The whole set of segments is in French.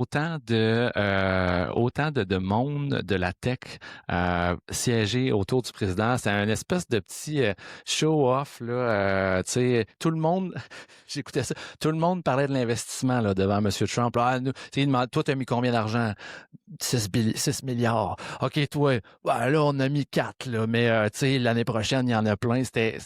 autant de monde de la tech siéger autour du président. C'est un espèce de petit show-off, là. Tu sais, tout le monde, j'écoutais ça, tout le monde parlait de l'investissement là, devant M. Trump. Là, ah, il demande, toi, tu as mis combien d'argent? 6 milliards. OK, toi, ouais, là, on a mis 4, là, mais tu sais, l'année prochaine, il y en a plein. C'était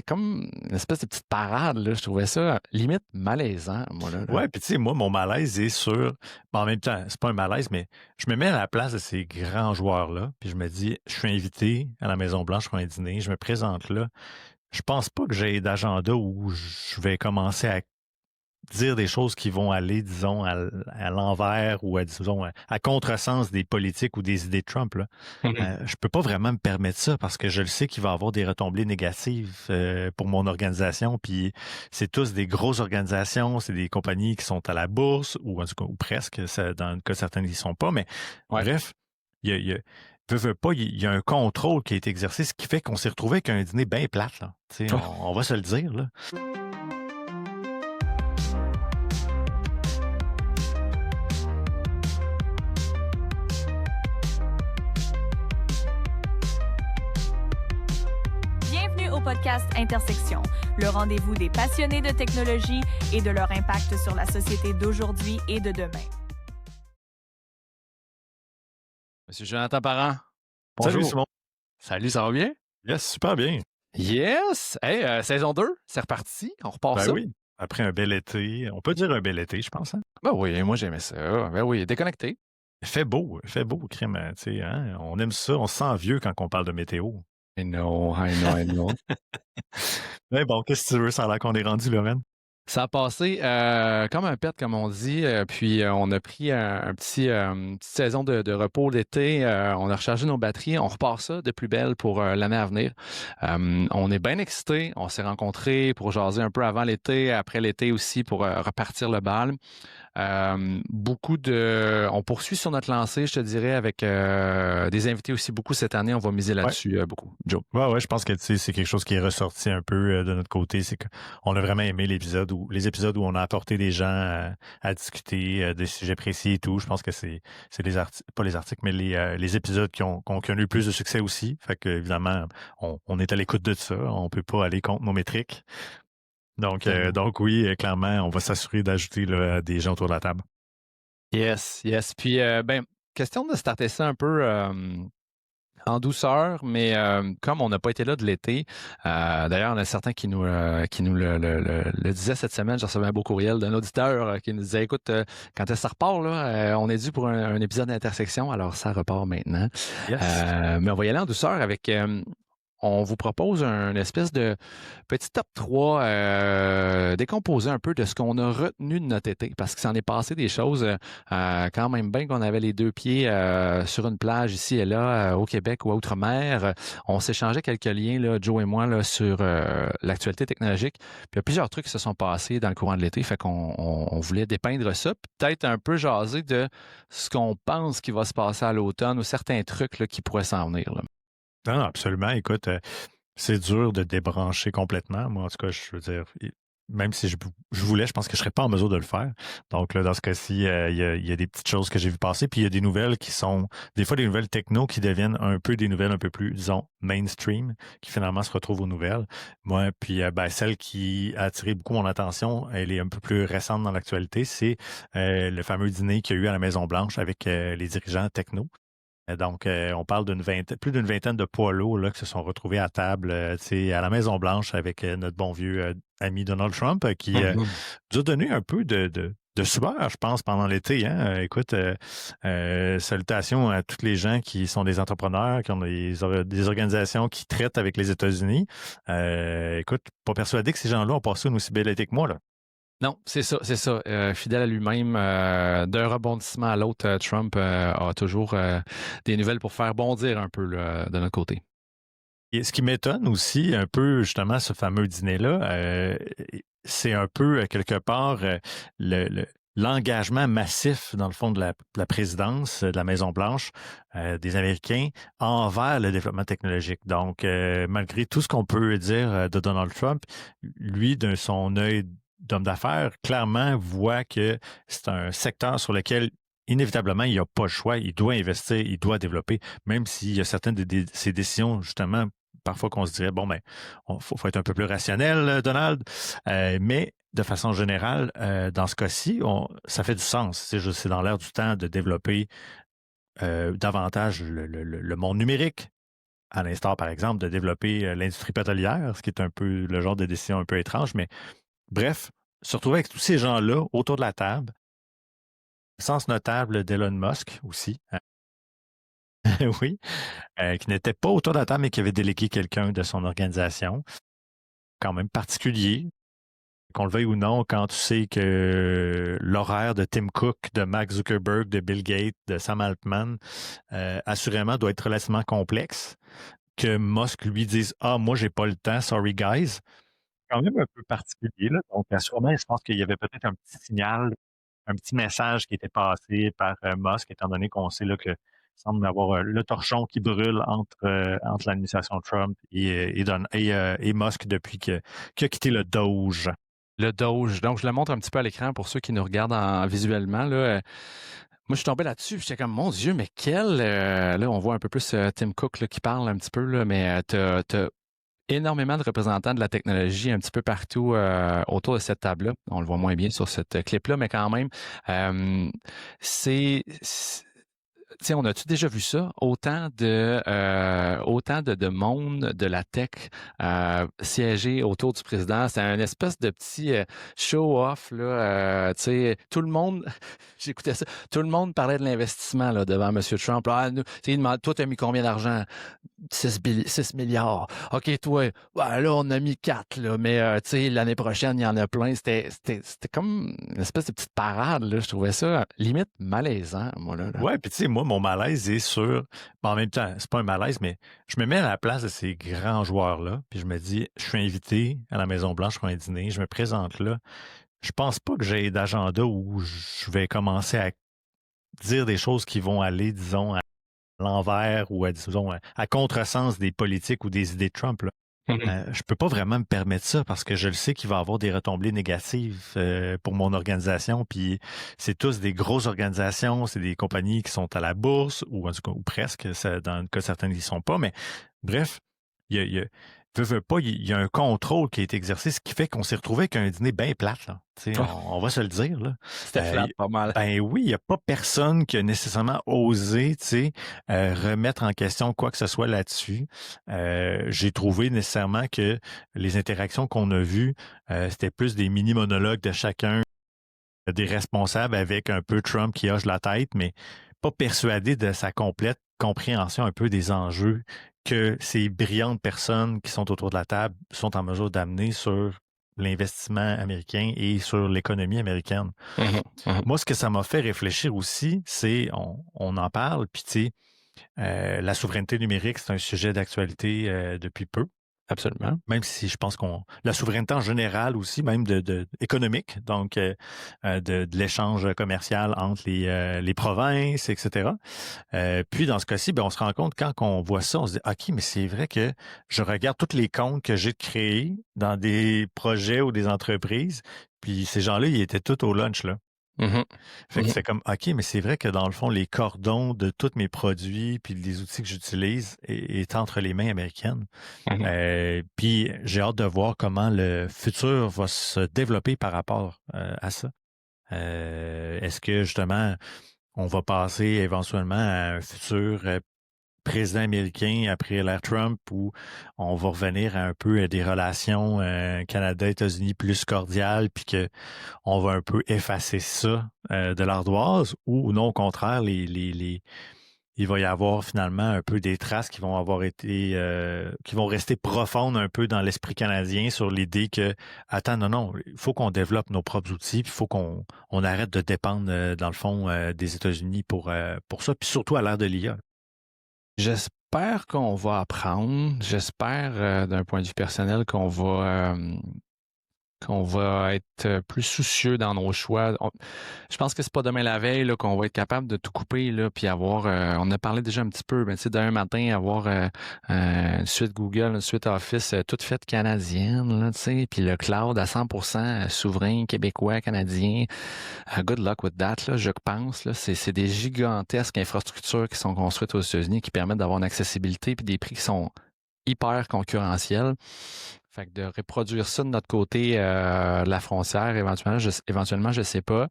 comme une espèce de petite parade, là. Je trouvais ça limite malaisant, moi, là. Ouais, puis tu sais, moi, mon malaise est sur. Ben, en même temps, c'est pas un malaise, mais je me mets à la place de ces grands joueurs-là, puis je me dis, je suis invité à la Maison-Blanche pour un dîner, je me présente là. Je pense pas que j'ai d'agenda où je vais commencer à dire des choses qui vont aller, disons, à l'envers ou disons, à contresens des politiques ou des idées de Trump. Là. Je peux pas vraiment me permettre ça parce que je le sais qu'il va avoir des retombées négatives pour mon organisation. Puis c'est tous des grosses organisations, c'est des compagnies qui sont à la bourse ou en tout cas ou presque. Dans le cas certains n'y sont pas. Mais Ouais. bref, veut pas, il y a un contrôle qui est exercé, ce qui fait qu'on s'est retrouvé avec un dîner bien plate. Là. On va se le dire. Là. Au podcast Intersection, le rendez-vous des passionnés de technologie et de leur impact sur la société d'aujourd'hui et de demain. Monsieur Jonathan Parent. Bonjour. Salut Simon. Salut, ça va bien? Yes, super bien. Yes! Hey, saison 2, c'est reparti. On repart ça. Ben oui, après un bel été. On peut dire un bel été, je pense. Hein? Ben oui, moi j'aimais ça. Ben oui, déconnecté. Il fait beau, crème. Hein? On aime ça, on se sent vieux quand on parle de météo. I know. Mais bon, qu'est-ce que tu veux, ça a l'air qu'on est rendu, Lorraine? Ça a passé comme un pet, comme on dit. Puis on a pris une petite saison de repos l'été. On a rechargé nos batteries. On repart ça de plus belle pour l'année à venir. On est bien excités. On s'est rencontrés pour jaser un peu avant l'été, après l'été aussi pour repartir le bal. On poursuit sur notre lancée, je te dirais, avec des invités aussi beaucoup cette année. On va miser là-dessus beaucoup. Joe. Ouais, je pense que c'est quelque chose qui est ressorti un peu de notre côté. C'est qu'on a vraiment aimé les épisodes où on a apporté des gens à discuter des sujets précis et tout. Je pense que c'est pas les articles, mais les épisodes qui ont eu le plus de succès aussi. Fait que évidemment, on est à l'écoute de ça. On peut pas aller contre nos métriques. Donc oui, clairement, on va s'assurer d'ajouter là, des gens autour de la table. Yes. Puis, question de starter ça un peu en douceur, mais comme on n'a pas été là de l'été, d'ailleurs, on a certains qui nous le disaient cette semaine. J'ai reçu un beau courriel d'un auditeur qui nous disait, écoute, quand ça repart, là, on est dû pour un épisode d'intersection, alors ça repart maintenant. Yes. Mais on va y aller en douceur avec... on vous propose un espèce de petit top 3 décomposé un peu de ce qu'on a retenu de notre été, parce que ça en est passé des choses quand même bien qu'on avait les deux pieds sur une plage ici et là au Québec ou à Outre-mer. On s'échangeait quelques liens, là, Joe et moi, là, sur l'actualité technologique. Puis il y a plusieurs trucs qui se sont passés dans le courant de l'été, fait qu'on voulait dépeindre ça, peut-être un peu jaser de ce qu'on pense qui va se passer à l'automne ou certains trucs là, qui pourraient s'en venir. Là. Non, absolument. Écoute, c'est dur de débrancher complètement. Moi, en tout cas, je veux dire, même si je voulais, je pense que je serais pas en mesure de le faire. Donc là, dans ce cas-ci, il y a des petites choses que j'ai vues passer. Puis il y a des nouvelles qui sont, des fois, des nouvelles techno qui deviennent un peu des nouvelles un peu plus, disons, mainstream, qui finalement se retrouvent aux nouvelles. Moi, puis celle qui a attiré beaucoup mon attention, elle est un peu plus récente dans l'actualité, c'est le fameux dîner qu'il y a eu à la Maison-Blanche avec les dirigeants techno. Donc, on parle plus d'une vingtaine de poids lourds là, qui se sont retrouvés à table à la Maison-Blanche avec notre bon vieux ami Donald Trump qui nous a donné un peu de sueur, je pense, pendant l'été. Hein? Écoute, salutations à tous les gens qui sont des entrepreneurs, qui ont des organisations qui traitent avec les États-Unis. Écoute, pas persuadé que ces gens-là ont passé une aussi belle été que moi, là. Non, c'est ça. Fidèle à lui-même, d'un rebondissement à l'autre, Trump a toujours des nouvelles pour faire bondir un peu là, de notre côté. Et ce qui m'étonne aussi un peu, justement, ce fameux dîner-là, c'est un peu, quelque part, l'engagement massif, dans le fond, de la présidence de la Maison-Blanche, des Américains, envers le développement technologique. Donc, malgré tout ce qu'on peut dire de Donald Trump, lui, de son œil d'hommes d'affaires, clairement, voit que c'est un secteur sur lequel, inévitablement, il n'y a pas le choix. Il doit investir, il doit développer, même s'il y a certaines de ces décisions, justement, parfois qu'on se dirait, bon, ben, faut être un peu plus rationnel, Donald. Mais de façon générale, dans ce cas-ci, ça fait du sens. C'est dans l'air du temps de développer davantage le monde numérique, à l'instar, par exemple, de développer l'industrie pétrolière, ce qui est un peu le genre de décision un peu étrange. Mais bref, se retrouver avec tous ces gens-là autour de la table, sens notable d'Elon Musk aussi, oui, qui n'était pas autour de la table, mais qui avait délégué quelqu'un de son organisation, quand même particulier, qu'on le veuille ou non, quand tu sais que l'horaire de Tim Cook, de Mark Zuckerberg, de Bill Gates, de Sam Altman, assurément doit être relativement complexe, que Musk lui dise « Ah, moi, j'ai pas le temps, sorry guys », quand même un peu particulier, là. Donc, assurément, je pense qu'il y avait peut-être un petit signal, un petit message qui était passé par Musk, étant donné qu'on sait là, que semble avoir le torchon qui brûle entre l'administration Trump et Musk depuis qu'il a quitté le Doge. Le Doge. Donc, je le montre un petit peu à l'écran pour ceux qui nous regardent visuellement. Là. Moi, je suis tombé là-dessus. J'étais comme, mon Dieu, mais quel... là, on voit un peu plus Tim Cook là, qui parle un petit peu, là, mais t'as énormément de représentants de la technologie un petit peu partout autour de cette table-là. On le voit moins bien sur cette clip-là, mais quand même, tu sais, on a-tu déjà vu ça? Autant de monde de la tech siéger autour du président. C'est un espèce de petit show-off, là. Tu sais, tout le monde, j'écoutais ça, tout le monde parlait de l'investissement là, devant M. Trump. Ah, il demande, toi, tu as mis combien d'argent? 6 milliards. OK, toi, ouais, là, on a mis 4, là, mais tu sais, l'année prochaine, il y en a plein. C'était comme une espèce de petite parade, là. Je trouvais ça limite malaisant, moi, là. Ouais, puis tu sais, moi, mon malaise est sur... Bon, en même temps, c'est pas un malaise, mais je me mets à la place de ces grands joueurs-là, puis je me dis, je suis invité à la Maison-Blanche pour un dîner, je me présente là. Je pense pas que j'ai d'agenda où je vais commencer à dire des choses qui vont aller, disons, à l'envers ou disons, à contresens des politiques ou des idées de Trump, là. Je peux pas vraiment me permettre ça parce que je le sais qu'il va y avoir des retombées négatives pour mon organisation. Puis c'est tous des grosses organisations, c'est des compagnies qui sont à la bourse ou en tout cas ou presque. Dans le cas certaines n'y sont pas. Mais bref, veut pas, il y a un contrôle qui est exercé, ce qui fait qu'on s'est retrouvé avec un dîner bien plate. Là. On va se le dire. Là. C'était flat, pas mal. Ben oui, il n'y a pas personne qui a nécessairement osé remettre en question quoi que ce soit là-dessus. J'ai trouvé nécessairement que les interactions qu'on a vues, c'était plus des mini-monologues de chacun des responsables avec un peu Trump qui hoche la tête, mais pas persuadé de sa complète compréhension un peu des enjeux que ces brillantes personnes qui sont autour de la table sont en mesure d'amener sur l'investissement américain et sur l'économie américaine. Moi, ce que ça m'a fait réfléchir aussi, c'est, on en parle, puis tu sais, la souveraineté numérique, c'est un sujet d'actualité depuis peu. Absolument. Même si je pense la souveraineté en général aussi, même économique, donc de l'échange commercial entre les provinces, etc. Puis dans ce cas-ci, ben, on se rend compte quand on voit ça, on se dit OK, mais c'est vrai que je regarde tous les comptes que j'ai créés dans des projets ou des entreprises, puis ces gens-là, ils étaient tous au lunch là. Fait que c'est comme OK, mais c'est vrai que dans le fond, les cordons de tous mes produits puis les outils que j'utilise est entre les mains américaines. Puis j'ai hâte de voir comment le futur va se développer par rapport à ça. Est-ce que justement, on va passer éventuellement à un futur président américain après l'ère Trump où on va revenir à un peu à des relations Canada-États-Unis plus cordiales puis que on va un peu effacer ça de l'ardoise ou non au contraire il va y avoir finalement un peu des traces qui vont avoir été qui vont rester profondes un peu dans l'esprit canadien sur l'idée que attends non il faut qu'on développe nos propres outils puis il faut qu'on arrête de dépendre dans le fond des États-Unis pour ça puis surtout à l'ère de l'IA. J'espère qu'on va apprendre. J'espère, d'un point de vue personnel, qu'on va qu'on va être plus soucieux dans nos choix. Je pense que c'est pas demain la veille là, qu'on va être capable de tout couper là, puis avoir. On a parlé déjà un petit peu, mais tu sais, d'un matin avoir une suite Google, une suite Office toute faite canadienne, là, tu sais, puis le cloud à 100% souverain, québécois, canadien. Good luck with that, là, je pense. Là, c'est des gigantesques infrastructures qui sont construites aux États-Unis qui permettent d'avoir une accessibilité puis des prix qui sont hyper concurrentiels. Fait que de reproduire ça de notre côté, la frontière, éventuellement, je sais pas.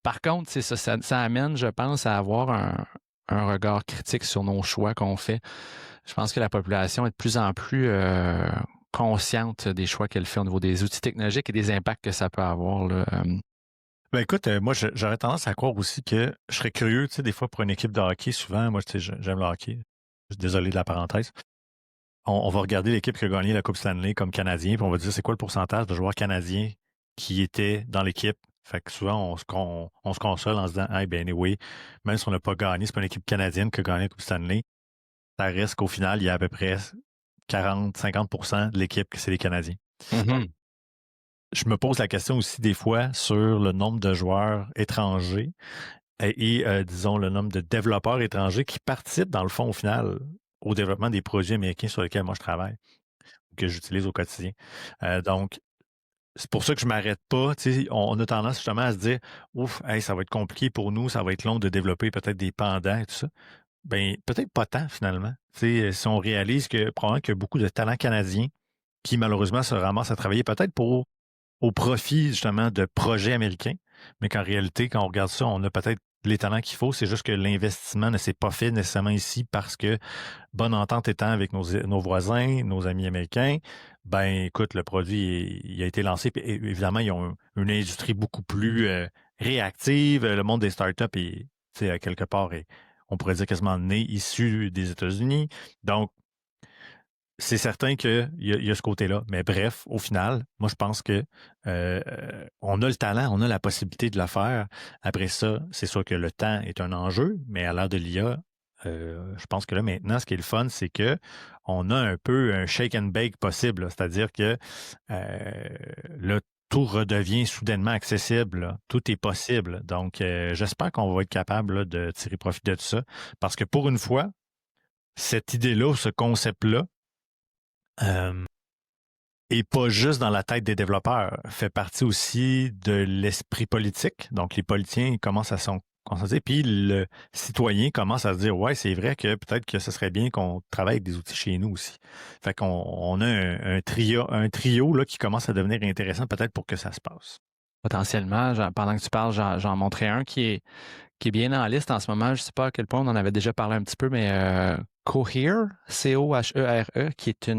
Par contre, c'est ça amène, je pense, à avoir un regard critique sur nos choix qu'on fait. Je pense que la population est de plus en plus consciente des choix qu'elle fait au niveau des outils technologiques et des impacts que ça peut avoir, là. Ben écoute, moi, j'aurais tendance à croire aussi que je serais curieux, tu sais, des fois pour une équipe de hockey, souvent, moi, tu sais, j'aime le hockey. Je suis désolé de la parenthèse. On va regarder l'équipe qui a gagné la Coupe Stanley comme Canadien, puis on va dire c'est quoi le pourcentage de joueurs canadiens qui étaient dans l'équipe. Fait que souvent, on se console en se disant, hey, ben anyway, même si on n'a pas gagné, c'est pas une équipe canadienne qui a gagné la Coupe Stanley, ça reste qu'au final, il y a à peu près 40-50% de l'équipe que c'est les Canadiens. Mm-hmm. Je me pose la question aussi des fois sur le nombre de joueurs étrangers et disons, le nombre de développeurs étrangers qui participent, dans le fond, au final, au développement des projets américains sur lesquels moi je travaille, que j'utilise au quotidien. Donc, c'est pour ça que je m'arrête pas. Tu sais, on a tendance justement à se dire, ouf, hey, ça va être compliqué pour nous, ça va être long de développer peut-être des pendants et tout ça. Ben, peut-être pas tant finalement. Tu sais, si on réalise que probablement qu'il y a beaucoup de talents canadiens qui malheureusement se ramassent à travailler peut-être au profit justement de projets américains, mais qu'en réalité, quand on regarde ça, on a peut-être les talents qu'il faut, c'est juste que l'investissement ne s'est pas fait nécessairement ici parce que, bonne entente étant avec nos voisins, nos amis américains, ben écoute, le produit il a été lancé, puis évidemment, ils ont une industrie beaucoup plus réactive, le monde des startups est, tu sais, quelque part, on pourrait dire quasiment né, issu des États-Unis, donc c'est certain qu'il y a ce côté-là. Mais bref, au final, moi, je pense que on a le talent, on a la possibilité de le faire. Après ça, c'est sûr que le temps est un enjeu, mais à l'heure de l'IA, je pense que là, maintenant, ce qui est le fun, c'est que on a un peu un shake and bake possible. C'est-à-dire que là, tout redevient soudainement accessible. Là. Tout est possible. Donc, j'espère qu'on va être capable là, de tirer profit de tout ça. Parce que pour une fois, cette idée-là, ce concept-là, et pas juste dans la tête des développeurs, fait partie aussi de l'esprit politique. Donc, les politiciens commencent à s'en conscientiser, puis le citoyen commence à se dire, ouais, c'est vrai que peut-être que ce serait bien qu'on travaille avec des outils chez nous aussi. Fait qu'on a un trio là, qui commence à devenir intéressant peut-être pour que ça se passe. Potentiellement, pendant que tu parles, j'en montrais un qui est bien en liste en ce moment. Je ne sais pas à quel point on en avait déjà parlé un petit peu, mais Cohere, C-O-H-E-R-E, qui est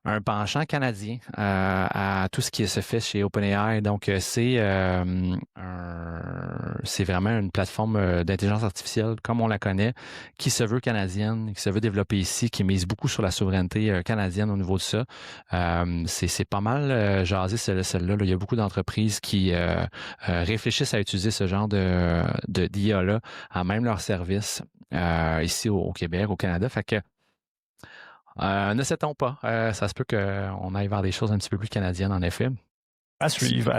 un penchant canadien à tout ce qui se fait chez OpenAI. Donc, c'est vraiment une plateforme d'intelligence artificielle comme on la connaît, qui se veut canadienne, qui se veut développer ici, qui mise beaucoup sur la souveraineté canadienne au niveau de ça. C'est pas mal jasé celle-là. Il y a beaucoup d'entreprises qui réfléchissent à utiliser ce genre d'IA-là à même leur service ici au Québec, au Canada. Fait que ne sait-on pas. Ça se peut qu'on aille vers des choses un petit peu plus canadiennes, en effet. À suivre.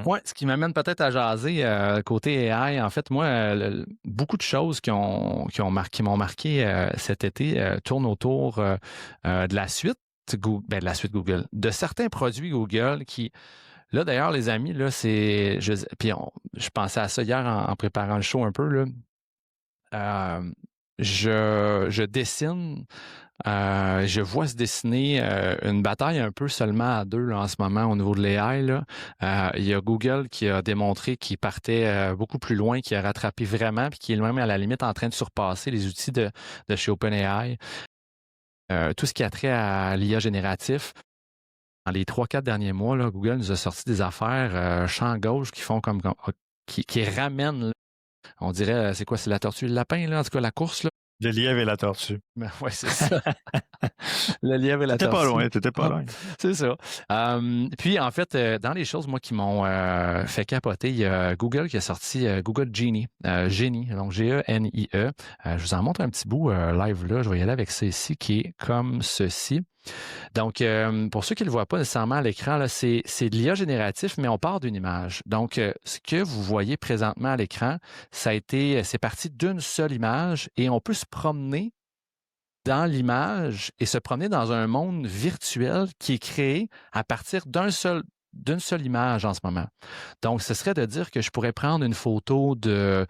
Oui, ce qui m'amène peut-être à jaser côté AI. En fait, moi, beaucoup de choses qui m'ont marqué cet été tournent autour de la suite Google, de certains produits Google qui, là d'ailleurs, les amis, là, je pensais à ça hier en préparant le show un peu, là. Je dessine. Je vois se dessiner une bataille un peu seulement à deux là, en ce moment au niveau de l'AI. Il y a Google qui a démontré qu'il partait beaucoup plus loin, qui a rattrapé vraiment, puis qui est même à la limite en train de surpasser les outils de chez OpenAI. Tout ce qui a trait à l'IA génératif. Dans les 3-4 derniers mois, là, Google nous a sorti des affaires champ gauche qui font qui ramènent, là, on dirait, c'est quoi, c'est la tortue et le lapin, là, en tout cas la course, là. Le lièvre et la tortue. Oui, c'est ça. Le lièvre et la tortue. T'étais pas loin. C'est ça. Puis, en fait, dans les choses, moi, qui m'ont fait capoter, il y a Google qui a sorti Google Genie. Genie, donc G-E-N-I-E. Je vous en montre un petit bout live là. Je vais y aller avec ceci qui est comme ceci. Donc, pour ceux qui ne le voient pas nécessairement à l'écran, là, c'est de l'IA génératif, mais on part d'une image. Donc, ce que vous voyez présentement à l'écran, c'est parti d'une seule image et on peut se promener dans l'image et se promener dans un monde virtuel qui est créé à partir d'une seule image en ce moment. Donc, ce serait de dire que je pourrais prendre une photo de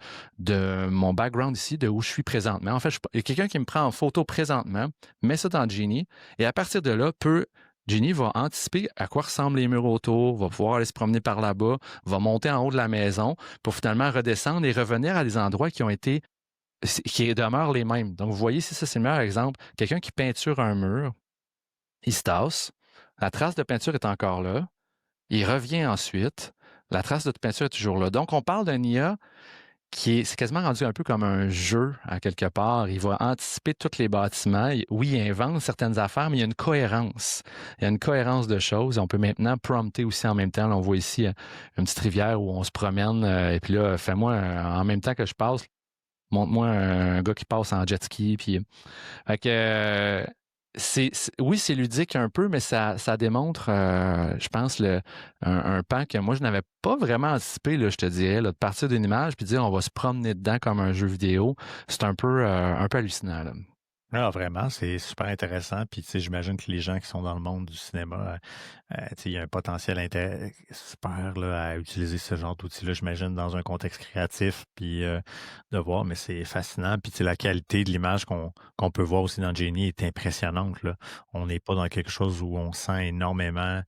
mon background ici, de où je suis présentement. En fait, il y a quelqu'un qui me prend en photo présentement, met ça dans Genie, et à partir de là, Genie va anticiper à quoi ressemblent les murs autour, va pouvoir aller se promener par là-bas, va monter en haut de la maison pour finalement redescendre et revenir à des endroits qui demeurent les mêmes. Donc, vous voyez, si ça, c'est le meilleur exemple. Quelqu'un qui peinture un mur, il se tasse, la trace de peinture est encore là, il revient ensuite, la trace de peinture est toujours là. Donc, on parle d'un IA c'est quasiment rendu un peu comme un jeu, à quelque part. Il va anticiper tous les bâtiments. Oui, il invente certaines affaires, mais il y a une cohérence. Il y a une cohérence de choses. On peut maintenant prompter aussi en même temps. Là, on voit ici une petite rivière où on se promène. Et puis là, fais-moi, en même temps que je passe, montre-moi un gars qui passe en jet ski. Puis, fait que, oui, c'est ludique un peu, mais ça démontre, je pense, un pan que moi, je n'avais pas vraiment anticipé, là, je te dirais, là, de partir d'une image puis de dire on va se promener dedans comme un jeu vidéo. C'est un peu hallucinant, là. Ah, vraiment, c'est super intéressant. Puis, tu sais, j'imagine que les gens qui sont dans le monde du cinéma, tu sais, il y a un potentiel super là, à utiliser ce genre d'outils-là, j'imagine, dans un contexte créatif, puis de voir, mais c'est fascinant. Puis, tu sais, la qualité de l'image qu'on peut voir aussi dans Genie est impressionnante, là. On n'est pas dans quelque chose où on sent énormément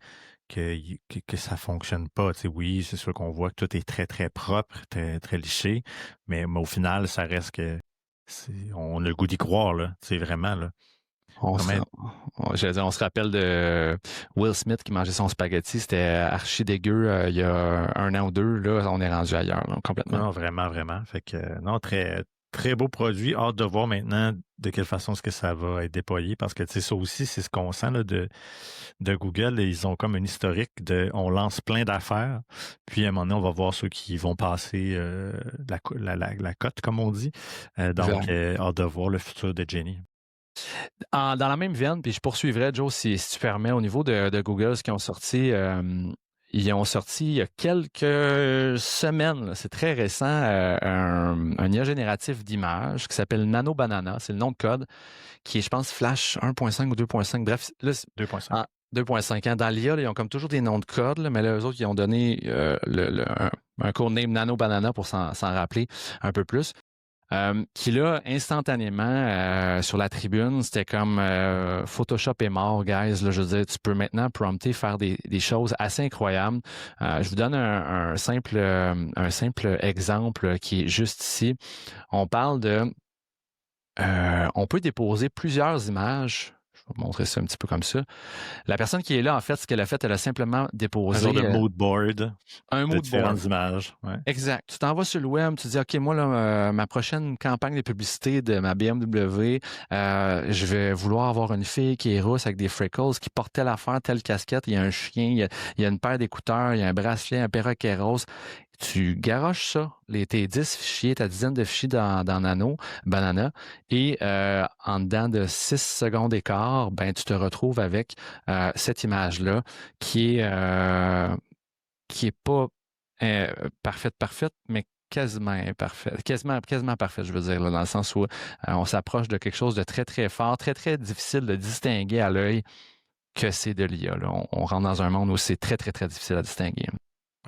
que ça fonctionne pas. Tu sais, oui, c'est sûr qu'on voit que tout est très, très propre, très, très liché, mais au final, ça reste que on a le goût d'y croire, là. C'est vraiment, là. Comment... J'allais dire, on se rappelle de Will Smith qui mangeait son spaghetti. C'était archi dégueu il y a 1 an ou 2. Là, on est rendu ailleurs, là, complètement. Non, vraiment, vraiment. Fait que, non, très, très beau produit. Hâte de voir maintenant de quelle façon est-ce que ça va être déployé. Parce que, tu sais, ça aussi, c'est ce qu'on sent là, de Google. Ils ont comme un historique on lance plein d'affaires. Puis, à un moment donné, on va voir ceux qui vont passer la cote, comme on dit. Donc, hâte de voir le futur de Genie. Dans la même veine, puis je poursuivrai, Joe, si tu permets, au niveau de Google, ce qu'ils ont sorti, ils ont sorti il y a quelques semaines, là, c'est très récent, un IA génératif d'images qui s'appelle Nano Banana, c'est le nom de code, qui est, je pense, Flash 1.5 ou 2.5. Bref, là, 2.5. 2.5 ans. Dans l'IA, ils ont comme toujours des noms de code, là, mais là, eux autres, ils ont donné un codename Nano Banana pour s'en rappeler un peu plus. Qui là, instantanément, sur la tribune, c'était comme Photoshop est mort, guys. Là, je veux dire, tu peux maintenant prompter, faire des choses assez incroyables. Je vous donne un simple exemple qui est juste ici. On parle on peut déposer plusieurs images. Je vais vous montrer ça un petit peu comme ça. La personne qui est là, en fait, ce qu'elle a fait, elle a simplement déposé... Un genre de mood board. Un mood board. Différentes images. Ouais. Exact. Tu t'en vas sur le web, tu dis, OK, moi, là, ma prochaine campagne de publicité de ma BMW, je vais vouloir avoir une fille qui est rousse avec des freckles, qui porte telle affaire, telle casquette, il y a un chien, il y a une paire d'écouteurs, il y a un bracelet, un perroquet rose. Tu garoches ça, tes 10 fichiers, ta dizaine de fichiers dans Nano, Banana, et en dedans de 6 secondes et quart, ben, tu te retrouves avec cette image-là qui est pas parfaite, mais quasiment imparfaite. Quasiment parfaite, je veux dire, là, dans le sens où on s'approche de quelque chose de très, très fort, très, très difficile de distinguer à l'œil que c'est de l'IA. Là. On rentre dans un monde où c'est très, très, très difficile à distinguer.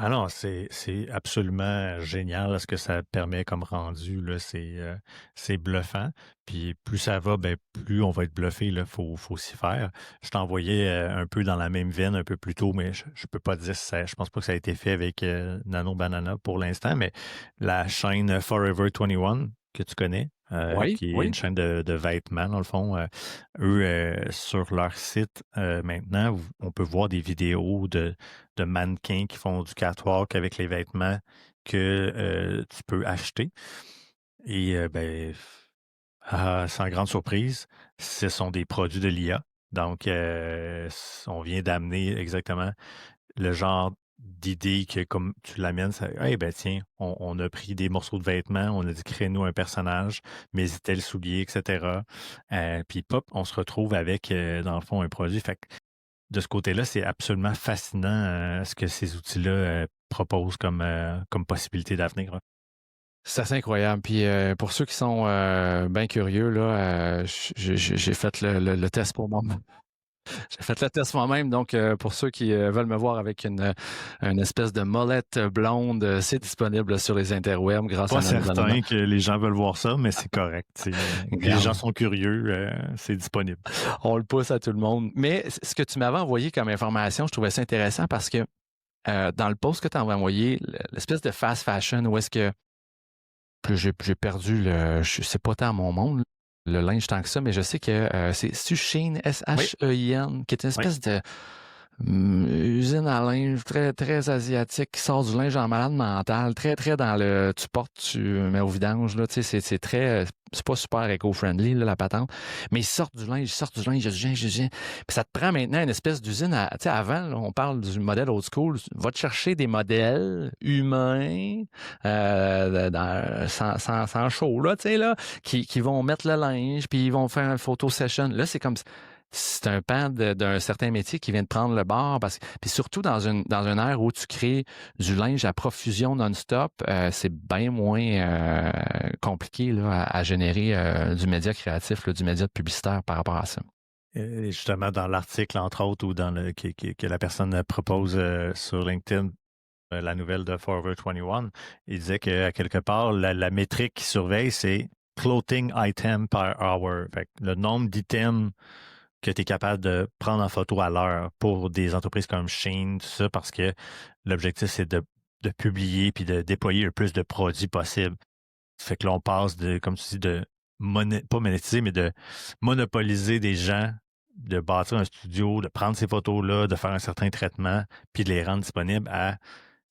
Ah non, c'est absolument génial ce que ça permet comme rendu. Là, c'est bluffant. Puis plus ça va, ben, plus on va être bluffé. Il faut s'y faire. Je t'envoyais un peu dans la même veine un peu plus tôt, mais je peux pas dire ça. Je pense pas que ça a été fait avec Nano Banana pour l'instant, mais la chaîne Forever 21 que tu connais, qui est une chaîne de vêtements, dans le fond. Eux, sur leur site, maintenant, on peut voir des vidéos de mannequins qui font du catwalk avec les vêtements que tu peux acheter. Et sans grande surprise, ce sont des produits de l'IA. Donc, on vient d'amener exactement le genre d'idées que, comme tu l'amènes, ça, hey, ben tiens, on a pris des morceaux de vêtements, on a dit crée-nous un personnage, mais tel soulier, etc. Puis pop, on se retrouve avec, dans le fond, un produit. Fait que de ce côté-là, c'est absolument fascinant ce que ces outils-là proposent comme possibilité d'avenir. Là. C'est assez incroyable. Puis pour ceux qui sont bien curieux, là, j'ai fait le test pour moi. J'ai fait le test moi-même, donc pour ceux qui veulent me voir avec une espèce de molette blonde, c'est disponible sur les interwebs grâce Pas à certain que les gens veulent voir ça, mais c'est correct. Les gens sont curieux, c'est disponible. On le pousse à tout le monde. Mais ce que tu m'avais envoyé comme information, je trouvais ça intéressant parce que dans le post que tu avais envoyé, l'espèce de fast fashion, où est-ce que j'ai perdu c'est pas tant mon monde, le linge tant que ça, mais je sais que c'est Shein, S-H-E-I-N, qui est une espèce de usine à linge très, très asiatique qui sort du linge en malade mental, très, très dans le tu portes, tu mets au vidange, là, tu sais, c'est très, c'est pas super éco-friendly, là, la patente, mais ils sortent du linge, puis ça te prend maintenant une espèce d'usine tu sais, avant, là, on parle du modèle old school, va te chercher des modèles humains, sans show, là, tu sais, là, qui vont mettre le linge, puis ils vont faire une photo session. Là, c'est comme c'est un pan d'un certain métier qui vient de prendre le bord. Puis surtout dans une ère où tu crées du linge à profusion non-stop, c'est bien moins compliqué là, à générer du média créatif, là, du média publicitaire par rapport à ça. Et justement, dans l'article, entre autres, ou dans que la personne propose sur LinkedIn, la nouvelle de Forever 21, il disait qu'à quelque part, la métrique qui surveille, c'est clothing item per hour. Fait que le nombre d'items que tu es capable de prendre en photo à l'heure pour des entreprises comme Shein, tout ça, parce que l'objectif, c'est de publier puis de déployer le plus de produits possible. Ça fait que là, on passe de, comme tu dis, de pas monétiser, mais de monopoliser des gens, de bâtir un studio, de prendre ces photos-là, de faire un certain traitement, puis de les rendre disponibles à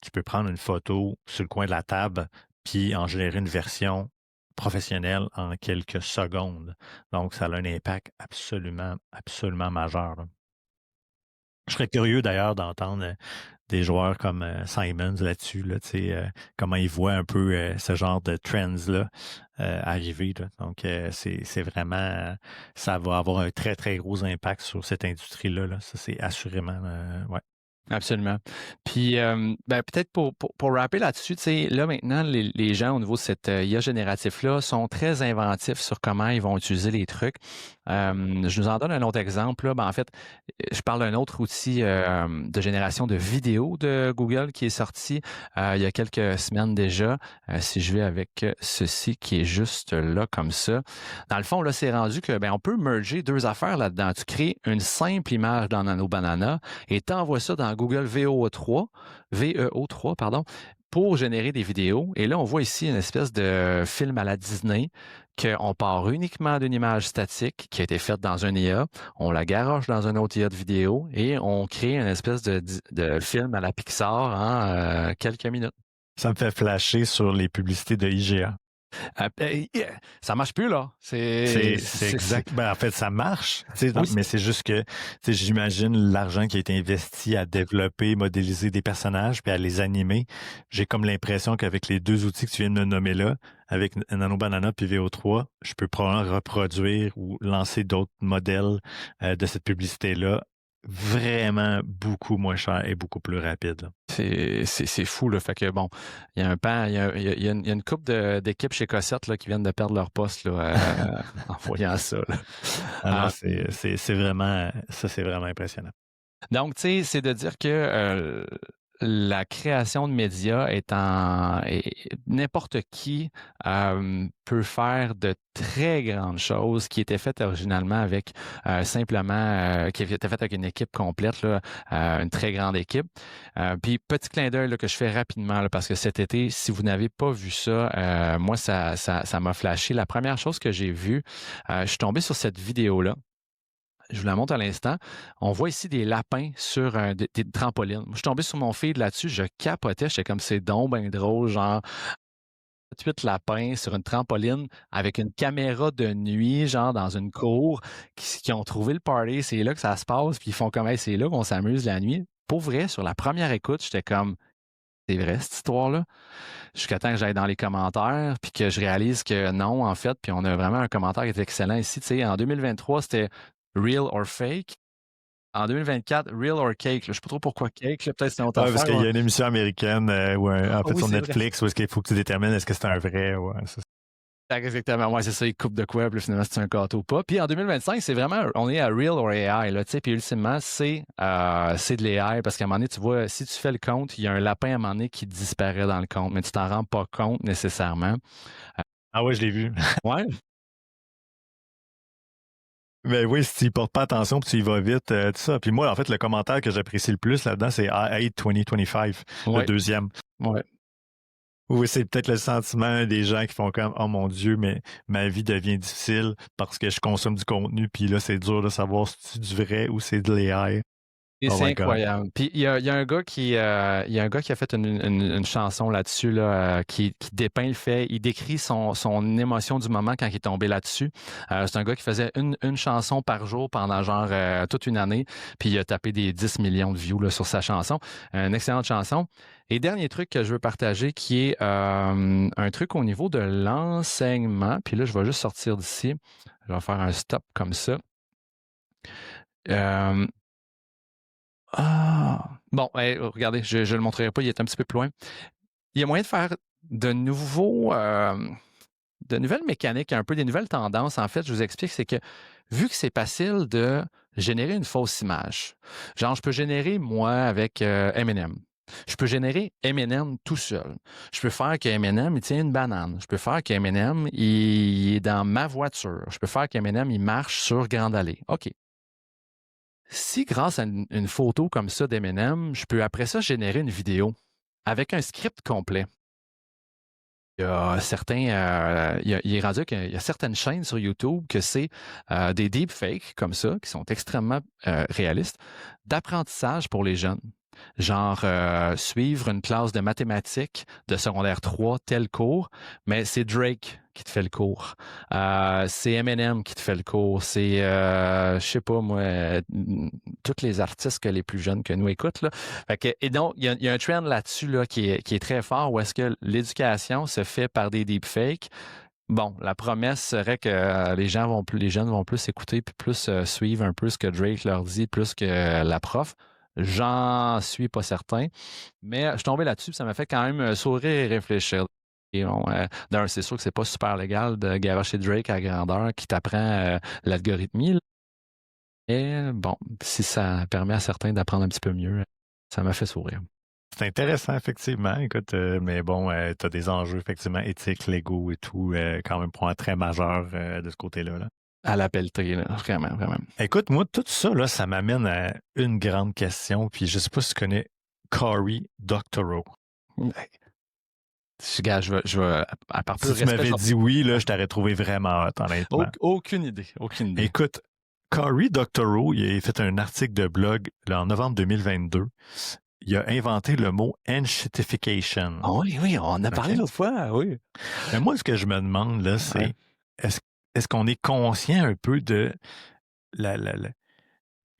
tu peux prendre une photo sur le coin de la table, puis en générer une version professionnelle en quelques secondes. Donc, ça a un impact absolument, absolument majeur. Là. Je serais curieux d'ailleurs d'entendre des joueurs comme Simons là-dessus, là, comment ils voient un peu ce genre de trends-là arriver. Là. Donc, c'est vraiment, ça va avoir un très, très gros impact sur cette industrie-là. Là. Ça, c'est assurément, ouais. Absolument. Puis, peut-être pour rapper là-dessus, tu sais, là maintenant, les gens au niveau de cette IA génératif-là sont très inventifs sur comment ils vont utiliser les trucs. Je nous en donne un autre exemple. Là. En fait, je parle d'un autre outil de génération de vidéos de Google qui est sorti il y a quelques semaines déjà. Si je vais avec ceci qui est juste là comme ça. Dans le fond, là, c'est rendu que on peut merger deux affaires là-dedans. Tu crées une simple image dans Nano Banana et t'envoies ça dans Google VEO3, pardon, pour générer des vidéos. Et là, on voit ici une espèce de film à la Disney qu'on part uniquement d'une image statique qui a été faite dans un IA, on la garoche dans un autre IA de vidéo et on crée une espèce de film à la Pixar en quelques minutes. Ça me fait flasher sur les publicités de IGA. Ça marche plus, là. C'est exact. En fait, ça marche, oui, mais c'est juste que j'imagine l'argent qui a été investi à développer, modéliser des personnages puis à les animer. J'ai comme l'impression qu'avec les deux outils que tu viens de me nommer là, avec Nano Banana puis VO3, je peux probablement reproduire ou lancer d'autres modèles de cette publicité-là vraiment beaucoup moins cher et beaucoup plus rapide. Là. C'est fou, là. Fait que bon, il y a un pan, il y a une couple d'équipes chez Cossette là, qui viennent de perdre leur poste là, en voyant ça. Là. Alors, c'est vraiment, ça, c'est vraiment impressionnant. Donc, tu sais, c'est de dire que la création de médias n'importe qui peut faire de très grandes choses qui étaient faites originalement avec simplement qui étaient faites avec une équipe complète, là, une très grande équipe. Puis petit clin d'œil là, que je fais rapidement là, parce que cet été, si vous n'avez pas vu ça, moi ça m'a flashé. La première chose que j'ai vue, je suis tombé sur cette vidéo-là. Je vous la montre à l'instant. On voit ici des lapins sur des trampolines. Je suis tombé sur mon feed là-dessus, je capotais, j'étais comme c'est donc bien drôle, genre 8 lapins sur une trampoline avec une caméra de nuit, genre dans une cour, qui ont trouvé le party, c'est là que ça se passe, puis ils font comme hey, c'est là qu'on s'amuse la nuit. pour vrai, sur la première écoute, j'étais comme, c'est vrai cette histoire-là? Jusqu'à temps que j'aille dans les commentaires, puis que je réalise que non, en fait, puis on a vraiment un commentaire qui est excellent ici. Tu sais, en 2023, c'était Real or Fake. En 2024, Real or Cake. Là. Je ne sais pas trop pourquoi Cake. Là. Peut-être c'est une autre affaire. Parce qu'il y a une émission américaine, en fait, oui, sur c'est Netflix, où est-ce qu'il faut que tu détermines est-ce que c'est un vrai. Ouais, c'est ça. Exactement, ouais, c'est ça, ils coupent de quoi, puis finalement, c'est un gâteau ou pas. Puis en 2025, c'est vraiment, on est à Real or AI, là, tu sais, puis ultimement, c'est de l'AI, parce qu'à un moment donné, tu vois, si tu fais le compte, il y a un lapin à un moment donné qui disparaît dans le compte, mais tu t'en rends pas compte nécessairement. Ah ouais, je l'ai vu. Ouais. Mais oui, si tu n'y portes pas attention, puis tu y vas vite, tout ça. Puis moi, en fait, le commentaire que j'apprécie le plus là-dedans, c'est I hate 2025, Ouais. le deuxième. Ouais. Oui, c'est peut-être le sentiment des gens qui font comme « Oh mon Dieu, mais ma vie devient difficile parce que je consomme du contenu, puis là, c'est dur de savoir si c'est du vrai ou c'est de l'AI. » Et Oh c'est my God. incroyable. Puis il y a un gars qui a fait une chanson là-dessus là, qui dépeint le fait, il décrit son émotion du moment quand il est tombé là-dessus. C'est un gars qui faisait une chanson par jour pendant genre toute une année, puis il a tapé des 10 millions de views là, sur sa chanson. Une excellente chanson. Et dernier truc que je veux partager qui est un truc au niveau de l'enseignement. Puis là, je vais juste sortir d'ici. Je vais faire un stop comme ça. Bon, regardez, je ne le montrerai pas, il est un petit peu plus loin. Il y a moyen de faire de nouvelles mécaniques, un peu des nouvelles tendances. En fait, je vous explique, c'est que vu que c'est facile de générer une fausse image, genre je peux générer moi avec Eminem. Je peux générer Eminem tout seul. Je peux faire que Eminem, il tient une banane. Je peux faire que Eminem, il est dans ma voiture. Je peux faire qu'Eminem, il marche sur Grande Allée. OK. Si grâce à une photo comme ça d'Eminem, je peux après ça générer une vidéo avec un script complet. Il y a certains, il est rendu qu'il y a certaines chaînes sur YouTube que c'est des deepfakes comme ça, qui sont extrêmement réalistes, d'apprentissage pour les jeunes. Genre suivre une classe de mathématiques de secondaire 3, tel cours, mais c'est Drake qui te fait le cours. C'est Eminem qui te fait le cours. C'est, je sais pas moi, tous les artistes que les plus jeunes que nous écoutent. Là. Fait que, et donc, il y a un trend là-dessus là, qui est très fort où est-ce que l'éducation se fait par des deepfakes. Bon, la promesse serait que les jeunes vont plus écouter puis plus suivre un peu ce que Drake leur dit, plus que la prof. J'en suis pas certain, mais je suis tombé là-dessus, ça m'a fait quand même sourire et réfléchir. Et d'un, c'est sûr que c'est pas super légal de garocher Drake à grandeur qui t'apprend l'algorithmie. Et bon, si ça permet à certains d'apprendre un petit peu mieux, ça m'a fait sourire. C'est intéressant, effectivement. Écoute, mais bon, tu as des enjeux, effectivement, éthiques, légaux et tout, quand même, pour un très majeur de ce côté-là. Là. À la pelleterie, là, vraiment, vraiment. Écoute, moi, tout ça, là, ça m'amène à une grande question, puis je sais pas si tu connais Cory Doctorow. Je vais à part si tu m'avais dit oui, là, je t'aurais trouvé vraiment hot, honnêtement. Aucune idée. Écoute, Cory Doctorow, il a fait un article de blog là, en novembre 2022. Il a inventé le mot enshittification. Oh oui, on en a parlé l'autre fois, oui. Mais moi, ce que je me demande, là, c'est est-ce qu'on est conscient un peu de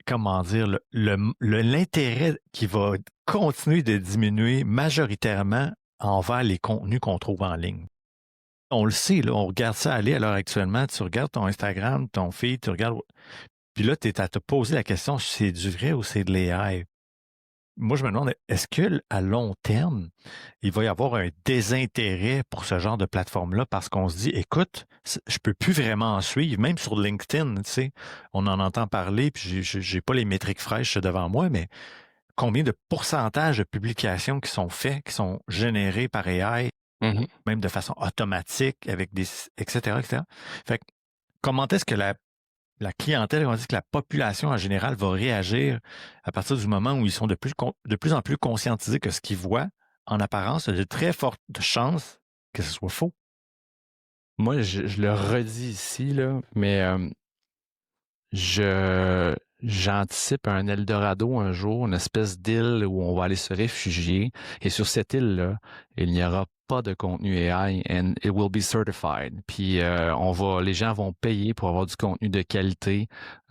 comment dire, l'intérêt qui va continuer de diminuer majoritairement envers les contenus qu'on trouve en ligne? On le sait, là, on regarde ça aller à l'heure actuellement. Tu regardes ton Instagram, ton feed, tu regardes. Puis là, tu es à te poser la question si c'est du vrai ou c'est de l'AI. Moi, je me demande, est-ce qu'à long terme, il va y avoir un désintérêt pour ce genre de plateforme-là parce qu'on se dit, écoute, je peux plus vraiment en suivre, même sur LinkedIn, tu sais, on en entend parler, puis j'ai pas les métriques fraîches devant moi, mais combien de pourcentage de publications qui sont faites, qui sont générées par AI, même de façon automatique, avec des, etc., etc. Fait que, comment est-ce que la clientèle, on dit que la population en général va réagir à partir du moment où ils sont de plus en plus conscientisés que ce qu'ils voient, en apparence, il y a de très fortes chances que ce soit faux. Moi, je le redis ici, là, mais j'anticipe un Eldorado un jour, une espèce d'île où on va aller se réfugier. Et sur cette île-là, il n'y aura pas de contenu AI and it will be certified. Puis les gens vont payer pour avoir du contenu de qualité,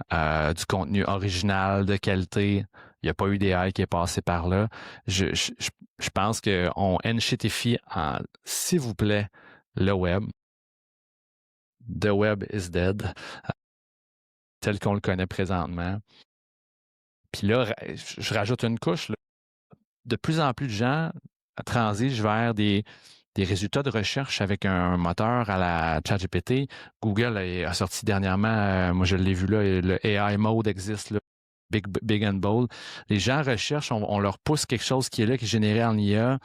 du contenu original de qualité, Il n'y a pas eu d'AI qui est passé par là. Je pense qu'on enchitifie s'il vous plaît, le web. The web is dead, tel qu'on le connaît présentement. Puis là, je rajoute une couche. Là. De plus en plus de gens transigent vers des résultats de recherche avec un moteur à la ChatGPT. Google a sorti dernièrement, moi je l'ai vu là, le AI Mode existe, là, Big and Bold. Les gens recherchent, on leur pousse quelque chose qui est là, qui est généré en IA.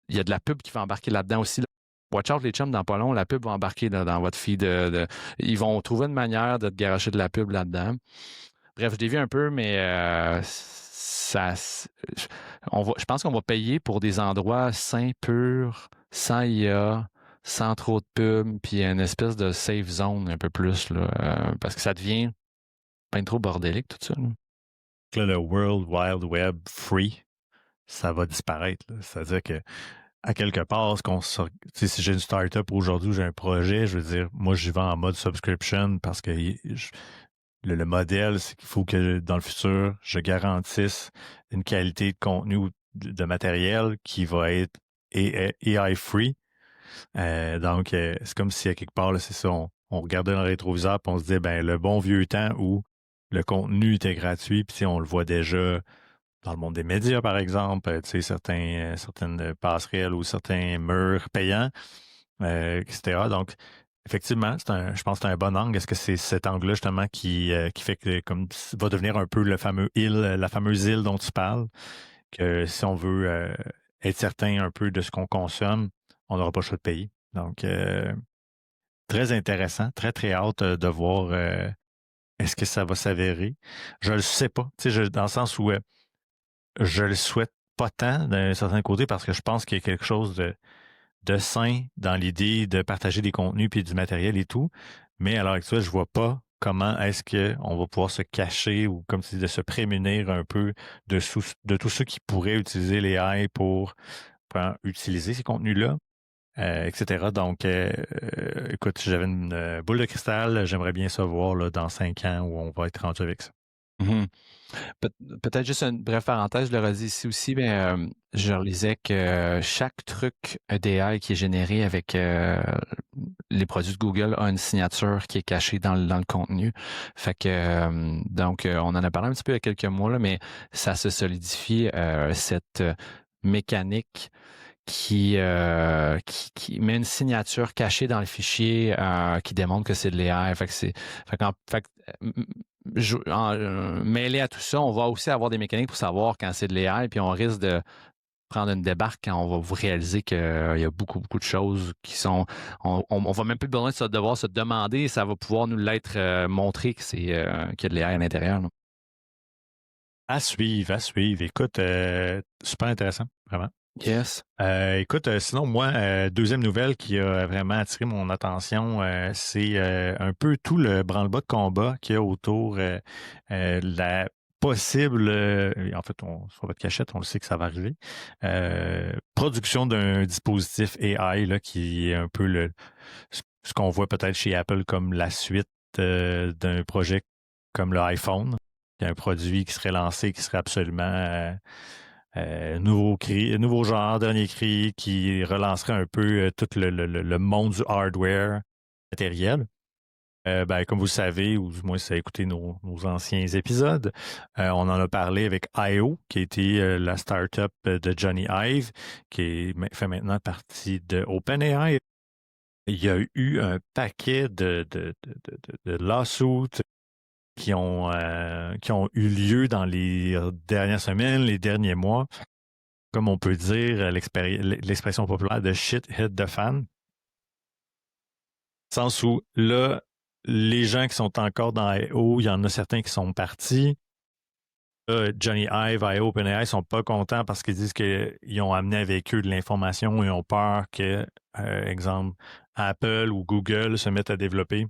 Il y a de la pub qui va embarquer là-dedans aussi. Là. Watch out les chums, dans pas long, la pub va embarquer dans votre feed. Ils vont trouver une manière de te garocher de la pub là-dedans. Bref, je dévie un peu, mais je pense qu'on va payer pour des endroits sains, purs, sans IA, sans trop de pub, puis une espèce de safe zone un peu plus, là, parce que ça devient pas trop bordélique tout ça. Là, le World Wide Web free, ça va disparaître. Là. C'est-à-dire que à quelque part, si j'ai une startup aujourd'hui ou j'ai un projet, je veux dire, moi, j'y vais en mode subscription parce que le modèle, c'est qu'il faut que dans le futur, je garantisse une qualité de contenu ou de matériel qui va être AI free. Donc, c'est comme si à quelque part, là, c'est ça, on regardait dans le rétroviseur et on se disait, ben le bon vieux temps où le contenu était gratuit, puis on le voit déjà dans le monde des médias, par exemple, certaines passerelles ou certains murs payants, etc. Donc, effectivement, je pense que c'est un bon angle. Est-ce que c'est cet angle-là, justement, qui fait que va devenir un peu la fameuse île dont tu parles, que si on veut être certain un peu de ce qu'on consomme, on n'aura pas le choix de payer. Donc, très intéressant, très, très hâte de voir est-ce que ça va s'avérer. Je le sais pas, dans le sens où je le souhaite pas tant d'un certain côté parce que je pense qu'il y a quelque chose de sain dans l'idée de partager des contenus puis du matériel et tout. Mais à l'heure actuelle, je vois pas comment est-ce qu'on va pouvoir se cacher ou comme tu dis, de se prémunir un peu de tous ceux qui pourraient utiliser les AI pour utiliser ces contenus-là, etc. Donc, écoute, si j'avais une boule de cristal, j'aimerais bien savoir là, dans 5 ans où on va être rendu avec ça. Mm-hmm. Peut-être juste une brève parenthèse, je le redis ici aussi, mais je relisais que chaque truc AI qui est généré avec les produits de Google a une signature qui est cachée dans le contenu. Fait que donc on en a parlé un petit peu il y a quelques mois, là, mais ça se solidifie cette mécanique qui met une signature cachée dans le fichier qui démontre que c'est de l'AI. Mêlé à tout ça, on va aussi avoir des mécaniques pour savoir quand c'est de l'AI, puis on risque de prendre une débarque quand on va vous réaliser qu'il y a beaucoup, beaucoup de choses qui sont... On va même plus besoin de devoir se demander, ça va pouvoir nous l'être montré que qu'il y a de l'AI à l'intérieur. Là. À suivre. Écoute, super intéressant, vraiment. Yes. Écoute, sinon, moi, deuxième nouvelle qui a vraiment attiré mon attention, c'est un peu tout le branle-bas de combat qu'il y a autour la possible, en fait, sur votre cachette, on le sait que ça va arriver, production d'un dispositif AI là, qui est un peu ce qu'on voit peut-être chez Apple comme la suite d'un projet comme le iPhone, qui est un produit qui serait lancé, qui serait absolument... nouveau genre, dernier cri, qui relancerait un peu tout le monde du hardware matériel. Comme vous le savez, ou du moins si vous avez écouté nos anciens épisodes, on en a parlé avec I.O., qui a été la startup de Johnny Ive, qui fait maintenant partie de OpenAI. Il y a eu un paquet de lawsuits qui ont eu lieu dans les dernières semaines, les derniers mois. Comme on peut dire, l'expression populaire de shit hit the fan. Dans le sens où, là, les gens qui sont encore dans I.O., il y en a certains qui sont partis. Là, Johnny Ive, I.O., OpenAI sont pas contents parce qu'ils disent qu'ils ont amené avec eux de l'information et ont peur que, exemple, Apple ou Google se mettent à développer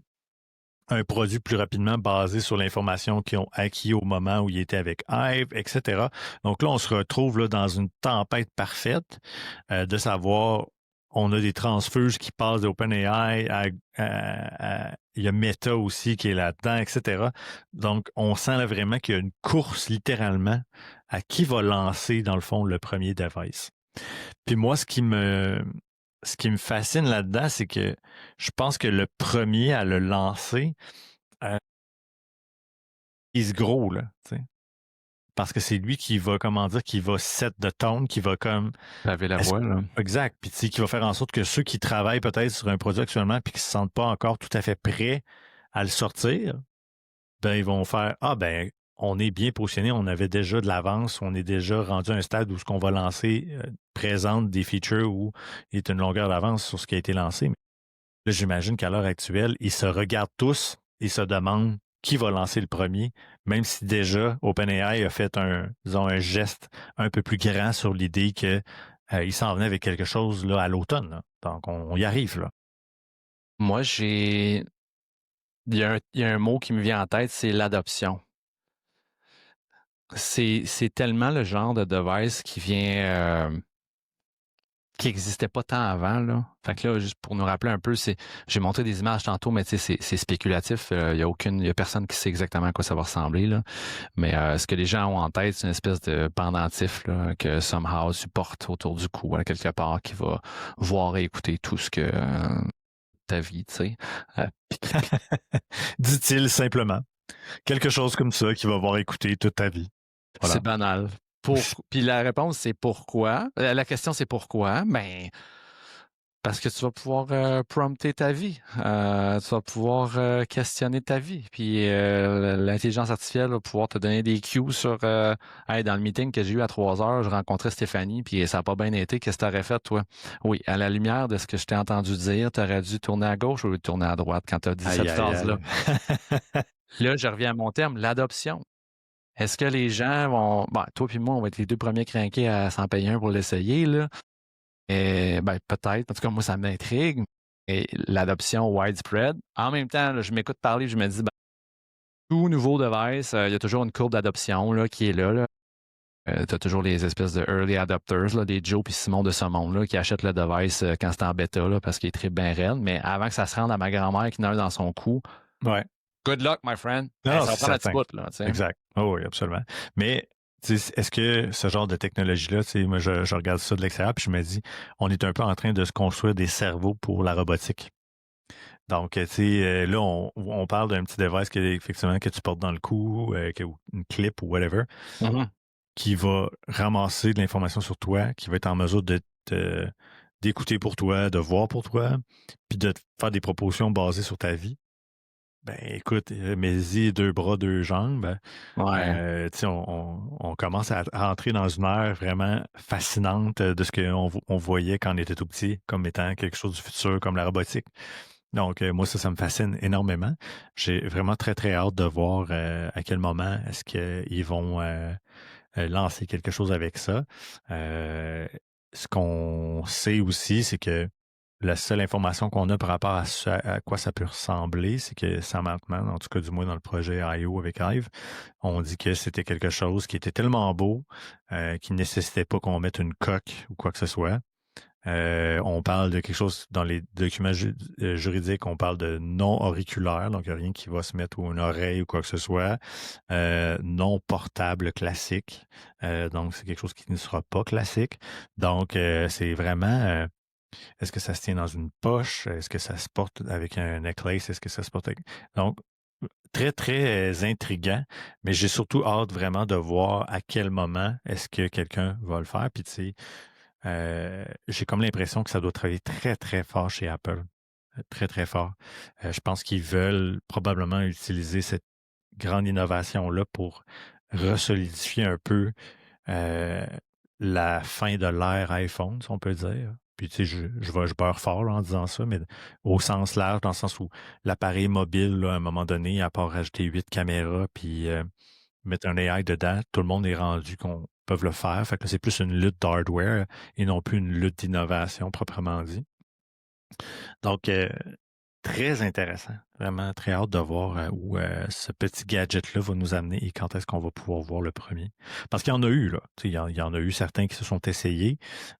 un produit plus rapidement basé sur l'information qu'ils ont acquis au moment où ils étaient avec Hive, etc. Donc là, on se retrouve là, dans une tempête parfaite de savoir on a des transfuges qui passent d'OpenAI il y a Meta aussi qui est là-dedans, etc. Donc, on sent là vraiment qu'il y a une course littéralement à qui va lancer, dans le fond, le premier device. Puis moi, ce qui me fascine là-dedans, c'est que je pense que le premier à le lancer, il se gros, là, tu sais. Parce que c'est lui qui va, qui va set the tone, qui va comme... Laver la voie, là. Exact. Puis tu sais, qui va faire en sorte que ceux qui travaillent peut-être sur un produit actuellement puis qui ne se sentent pas encore tout à fait prêts à le sortir, ben ils vont faire « Ah, ben on est bien positionné, on avait déjà de l'avance, on est déjà rendu à un stade où ce qu'on va lancer présente des features où il est une longueur d'avance sur ce qui a été lancé. » Mais là, j'imagine qu'à l'heure actuelle, ils se regardent tous et se demandent qui va lancer le premier, même si déjà OpenAI a fait un geste un peu plus grand sur l'idée qu'il s'en venait avec quelque chose là, à l'automne. Là. Donc, on y arrive. Là. Moi, il y a un mot qui me vient en tête, c'est l'adoption. C'est tellement le genre de device qui vient... qui n'existait pas tant avant, là. Fait que là, juste pour nous rappeler un peu, j'ai montré des images tantôt, mais tu sais, c'est spéculatif. Il y a personne qui sait exactement à quoi ça va ressembler, là. Mais ce que les gens ont en tête, c'est une espèce de pendentif, là, que somehow supporte autour du cou, à quelque part, qui va voir et écouter tout ce que ta vie, tu sais. Dit-il simplement. Quelque chose comme ça qui va voir écouter toute ta vie. Voilà. C'est banal. Puis la réponse, c'est pourquoi. La question, c'est pourquoi. Ben, parce que tu vas pouvoir prompter ta vie. Tu vas pouvoir questionner ta vie. Puis l'intelligence artificielle va pouvoir te donner des cues sur hey, dans le meeting que j'ai eu à 3 heures, je rencontrais Stéphanie, puis ça n'a pas bien été. Qu'est-ce que tu aurais fait, toi? Oui, à la lumière de ce que je t'ai entendu dire, tu aurais dû tourner à gauche ou tourner à droite quand tu as dit cette phrase-là. Là, je reviens à mon terme, l'adoption. Est-ce que les gens vont... Bon, toi puis moi, on va être les 2 premiers crinqués à s'en payer un pour l'essayer, là. Et, ben, peut-être. En tout cas, moi, ça m'intrigue. Et l'adoption widespread. En même temps, là, je m'écoute parler, je me dis, ben, tout nouveau device, il y a toujours une courbe d'adoption là, qui est là. Tu as toujours les espèces de early adopters, là, des Joe puis Simon de ce monde-là, qui achètent le device quand c'est en bêta là, parce qu'il est très bien raide. Mais avant que ça se rende à ma grand-mère qui n'a dans son cou, ouais. Good luck, my friend. Non, ça prend un petit bout, là. T'sais. Exact. Oh, oui, absolument. Mais est-ce que ce genre de technologie-là, moi, je regarde ça de l'extérieur puis je me dis, on est un peu en train de se construire des cerveaux pour la robotique. Donc, là, on parle d'un petit device effectivement que tu portes dans le cou, une clip ou whatever, qui va ramasser de l'information sur toi, qui va être en mesure d'écouter pour toi, de voir pour toi, puis de te faire des propositions basées sur ta vie. Ben écoute, mets-y 2 bras, 2 jambes. Ouais. On commence à rentrer dans une ère vraiment fascinante de ce qu'on voyait quand on était tout petit, comme étant quelque chose du futur, comme la robotique. Donc, moi, ça me fascine énormément. J'ai vraiment très, très hâte de voir à quel moment est-ce qu'ils vont lancer quelque chose avec ça. Ce qu'on sait aussi, c'est que la seule information qu'on a par rapport à quoi ça peut ressembler, c'est que Sam Altman, en tout cas du moins dans le projet I.O. avec Hive, on dit que c'était quelque chose qui était tellement beau qui ne nécessitait pas qu'on mette une coque ou quoi que ce soit. On parle de quelque chose dans les documents juridiques, on parle de non auriculaire, donc il n'y a rien qui va se mettre ou une oreille ou quoi que ce soit. Non portable classique, donc c'est quelque chose qui ne sera pas classique. Donc c'est vraiment... est-ce que ça se tient dans une poche? Est-ce que ça se porte avec un necklace? Est-ce que ça se porte avec... Donc, très, très intriguant, mais j'ai surtout hâte vraiment de voir à quel moment est-ce que quelqu'un va le faire. Puis, tu sais, j'ai comme l'impression que ça doit travailler très, très fort chez Apple. Très, très fort. Je pense qu'ils veulent probablement utiliser cette grande innovation-là pour resolidifier un peu la fin de l'ère iPhone, si on peut dire. Puis, tu sais, je beurre fort là, en disant ça, mais au sens large, dans le sens où l'appareil mobile, là, à un moment donné, à part rajouter 8 caméras puis mettre un AI dedans, tout le monde est rendu qu'on peut le faire. Fait que c'est plus une lutte d'hardware et non plus une lutte d'innovation proprement dit. Donc, très intéressant. Vraiment très hâte de voir où ce petit gadget-là va nous amener et quand est-ce qu'on va pouvoir voir le premier. Parce qu'il y en a eu, là. Il y en a eu certains qui se sont essayés,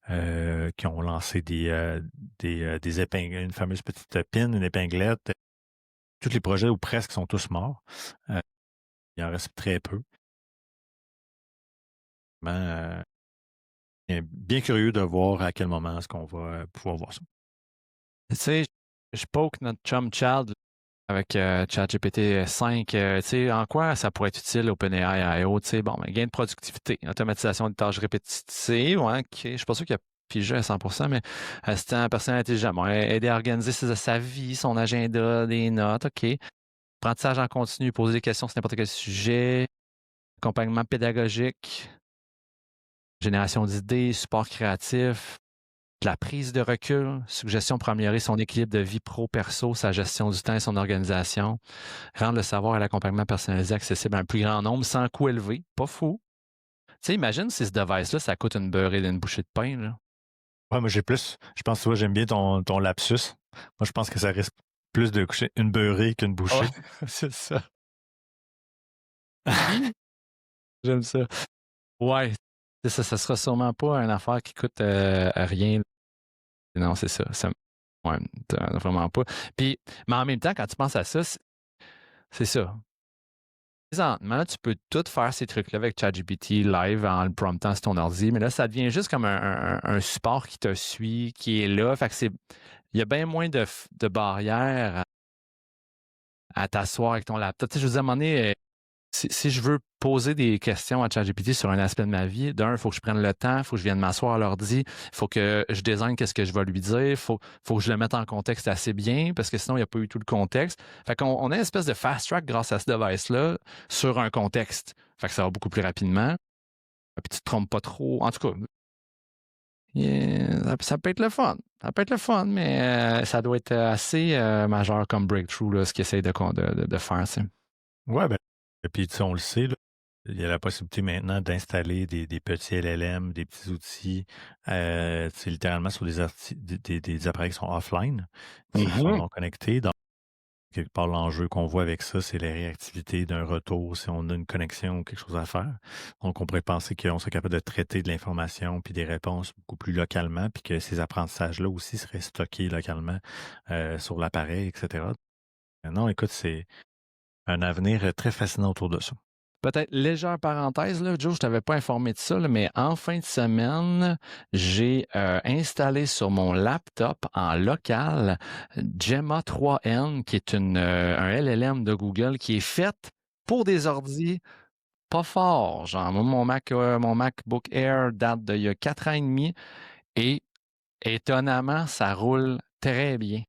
qui ont lancé des épingles, une fameuse petite pin, une épinglette. Tous les projets ou presque sont tous morts. Il en reste très peu. Vraiment, bien curieux de voir à quel moment est-ce qu'on va pouvoir voir ça. Tu sais, je poke notre chum Chad avec ChatGPT 5. Tu sais, en quoi ça pourrait être utile OpenAI IO? Tu sais, bon, gain de productivité, automatisation de tâches répétitives. Ouais, OK. Je suis pas sûr qu'il a pigé à 100%, mais assistant personnel intelligent. Bon, aider à organiser sa vie, son agenda, des notes. OK. Apprentissage en continu, poser des questions sur n'importe quel sujet. Accompagnement pédagogique. Génération d'idées, support créatif. De la prise de recul, suggestions pour améliorer son équilibre de vie pro-perso, sa gestion du temps et son organisation, rendre le savoir et l'accompagnement personnalisé accessible à un plus grand nombre sans coût élevé. Pas fou. Tu sais, imagine si ce device-là, ça coûte une beurrée d'une bouchée de pain. Là. Ouais, moi j'ai plus, je pense, tu vois, j'aime bien ton lapsus. Moi, je pense que ça risque plus de coucher une beurrée qu'une bouchée. Ouais, c'est ça. J'aime ça. Ouais, c'est ça. Ça sera sûrement pas une affaire qui coûte rien. Non, c'est ça. Ouais, vraiment pas. Puis, mais en même temps, quand tu penses à ça, c'est ça. Présentement, tu peux tout faire ces trucs-là avec ChatGPT live en le promptant sur ton ordi, mais là, ça devient juste comme un support qui te suit, qui est là. Fait que il y a bien moins de barrières à t'asseoir avec ton laptop. Tu sais, je vous ai demandé, si je veux poser des questions à ChatGPT sur un aspect de ma vie, d'un, il faut que je prenne le temps, il faut que je vienne m'asseoir à l'ordi, il faut que je désigne qu'est-ce que je vais lui dire, il faut que je le mette en contexte assez bien, parce que sinon, il n'y a pas eu tout le contexte. Fait qu'on a une espèce de fast track grâce à ce device-là sur un contexte. Fait que ça va beaucoup plus rapidement. Puis tu te trompes pas trop. En tout cas, ça peut être le fun. Ça peut être le fun, mais ça doit être assez majeur comme breakthrough, là, ce qu'il essaie de faire. C'est. Ouais, ben, et puis tu sais, on le sait, là, il y a la possibilité maintenant d'installer des petits LLM, des petits outils, c'est littéralement sur des appareils qui sont offline, qui sont non connectés. Donc, quelque part, l'enjeu qu'on voit avec ça, c'est la réactivité d'un retour si on a une connexion ou quelque chose à faire. Donc, on pourrait penser qu'on serait capable de traiter de l'information puis des réponses beaucoup plus localement, puis que ces apprentissages-là aussi seraient stockés localement sur l'appareil, etc. Non, écoute, c'est un avenir très fascinant autour de ça. Peut-être légère parenthèse, là, Joe, je t'avais pas informé de ça, là, mais en fin de semaine, j'ai installé sur mon laptop en local Gemma 3N, qui est un LLM de Google qui est faite pour des ordis pas forts. Genre, moi, mon MacBook Air date d'il y a 4 ans et demi et étonnamment, ça roule très bien.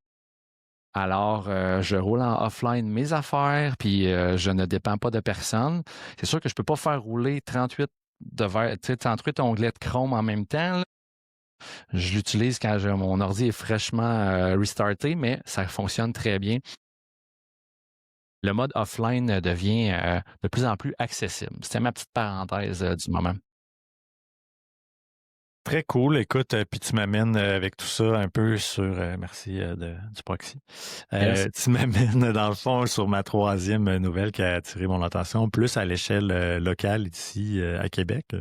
Alors, je roule en offline mes affaires, puis je ne dépends pas de personne. C'est sûr que je ne peux pas faire rouler 38 onglets de Chrome en même temps. Là. Je l'utilise quand mon ordi est fraîchement restarté, mais ça fonctionne très bien. Le mode offline devient de plus en plus accessible. C'était ma petite parenthèse du moment. Très cool. Écoute, puis tu m'amènes avec tout ça un peu sur, merci du proxy. Yes. Tu m'amènes dans le fond sur ma troisième nouvelle qui a attiré mon attention, plus à l'échelle locale ici à Québec.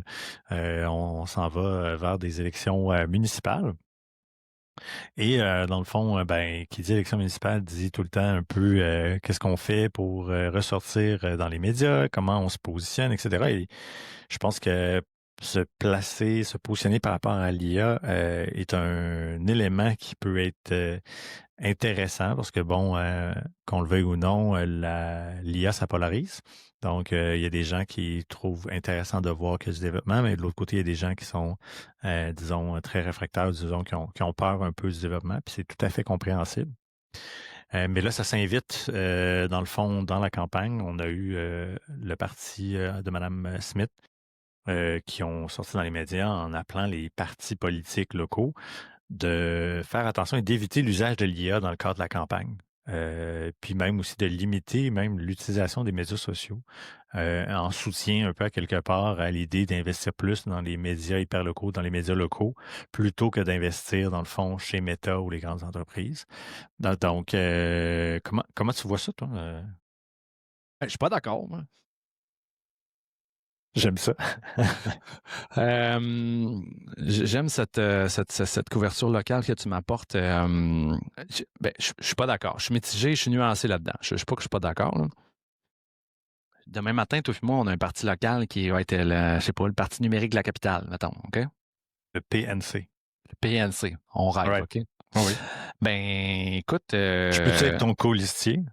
On s'en va vers des élections municipales. Et dans le fond, ben, qui dit élection municipale dit tout le temps un peu qu'est-ce qu'on fait pour ressortir dans les médias, comment on se positionne, etc. Et je pense que se positionner par rapport à l'IA est un élément qui peut être intéressant parce que, bon, qu'on le veuille ou non, l'IA, ça polarise. Donc, il y a des gens qui trouvent intéressant de voir qu'il y a du développement, mais de l'autre côté, il y a des gens qui sont, disons, très réfractaires, disons, qui ont peur un peu du développement, puis c'est tout à fait compréhensible. Mais là, ça s'invite, dans le fond, dans la campagne. On a eu le parti de Mme Smith qui ont sorti dans les médias en appelant les partis politiques locaux de faire attention et d'éviter l'usage de l'IA dans le cadre de la campagne. puis même aussi de limiter même l'utilisation des médias sociaux en soutien un peu à quelque part à l'idée d'investir plus dans les médias hyperlocaux, dans les médias locaux, plutôt que d'investir dans le fond chez Meta ou les grandes entreprises. Donc, comment tu vois ça, toi? Je suis pas d'accord, moi. J'aime ça. J'aime cette couverture locale que tu m'apportes. Je suis pas d'accord. Je suis mitigé, je suis nuancé là-dedans. Je suis pas que je suis pas d'accord, là. Demain matin, toi et moi, on a un parti local qui va être je sais pas, le parti numérique de la capitale, mettons, OK? Le PNC. Le PNC. On rêve, Right. OK? Oui. Ben, écoute. Je peux-tu être ton colistier?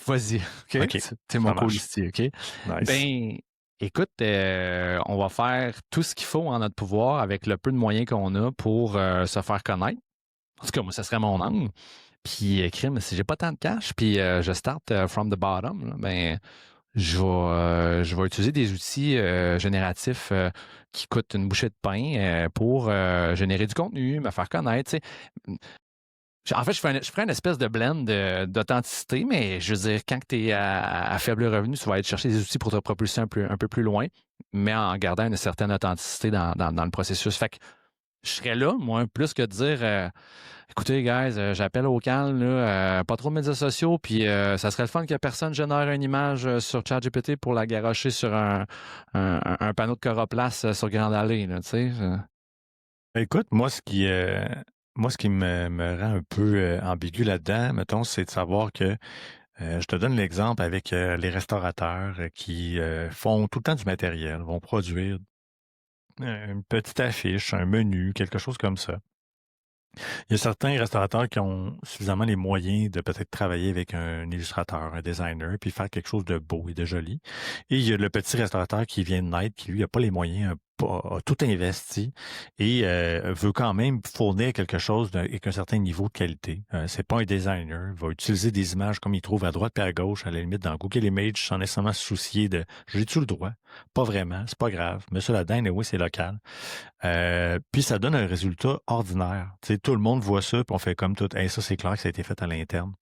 Vas-y, OK? OK. T'es mon Ça marche. colistier, OK? Nice. Ben, écoute, on va faire tout ce qu'il faut en notre pouvoir avec le peu de moyens qu'on a pour se faire connaître. En tout cas, moi, ça serait mon angle. Puis, crime, si j'ai pas tant de cash, puis je start from the bottom, là, ben, je vais utiliser des outils génératifs qui coûtent une bouchée de pain pour générer du contenu, me faire connaître. Tu sais. En fait, je ferais une espèce de blend d'authenticité, mais je veux dire, quand tu es à faible revenu, tu vas aller chercher des outils pour te propulser un peu plus loin, mais en gardant une certaine authenticité dans le processus. Fait que je serais là, moi, plus que de dire écoutez, guys, j'appelle au calme, là, pas trop de médias sociaux, puis ça serait le fun que personne génère une image sur ChatGPT pour la garrocher sur un panneau de Coroplace sur Grande Allée, là, tu sais. Écoute, moi, ce qui me rend un peu ambigu là-dedans, mettons, c'est de savoir que je te donne l'exemple avec les restaurateurs qui font tout le temps du matériel, vont produire une petite affiche, un menu, quelque chose comme ça. Il y a certains restaurateurs qui ont suffisamment les moyens de peut-être travailler avec un illustrateur, un designer, puis faire quelque chose de beau et de joli. Et il y a le petit restaurateur qui vient de naître, qui lui n'a pas les moyens, a tout investi et veut quand même fournir quelque chose avec un certain niveau de qualité. C'est pas un designer, il va utiliser des images comme il trouve à droite et à gauche, à la limite dans Google Images, sans nécessairement se soucier de j'ai-tu le droit? Pas vraiment, c'est pas grave. Mais ça là-dedans, oui, c'est local. Puis ça donne un résultat ordinaire. Tu sais, tout le monde voit ça, puis on fait comme tout. Hey, ça, c'est clair que ça a été fait à l'interne.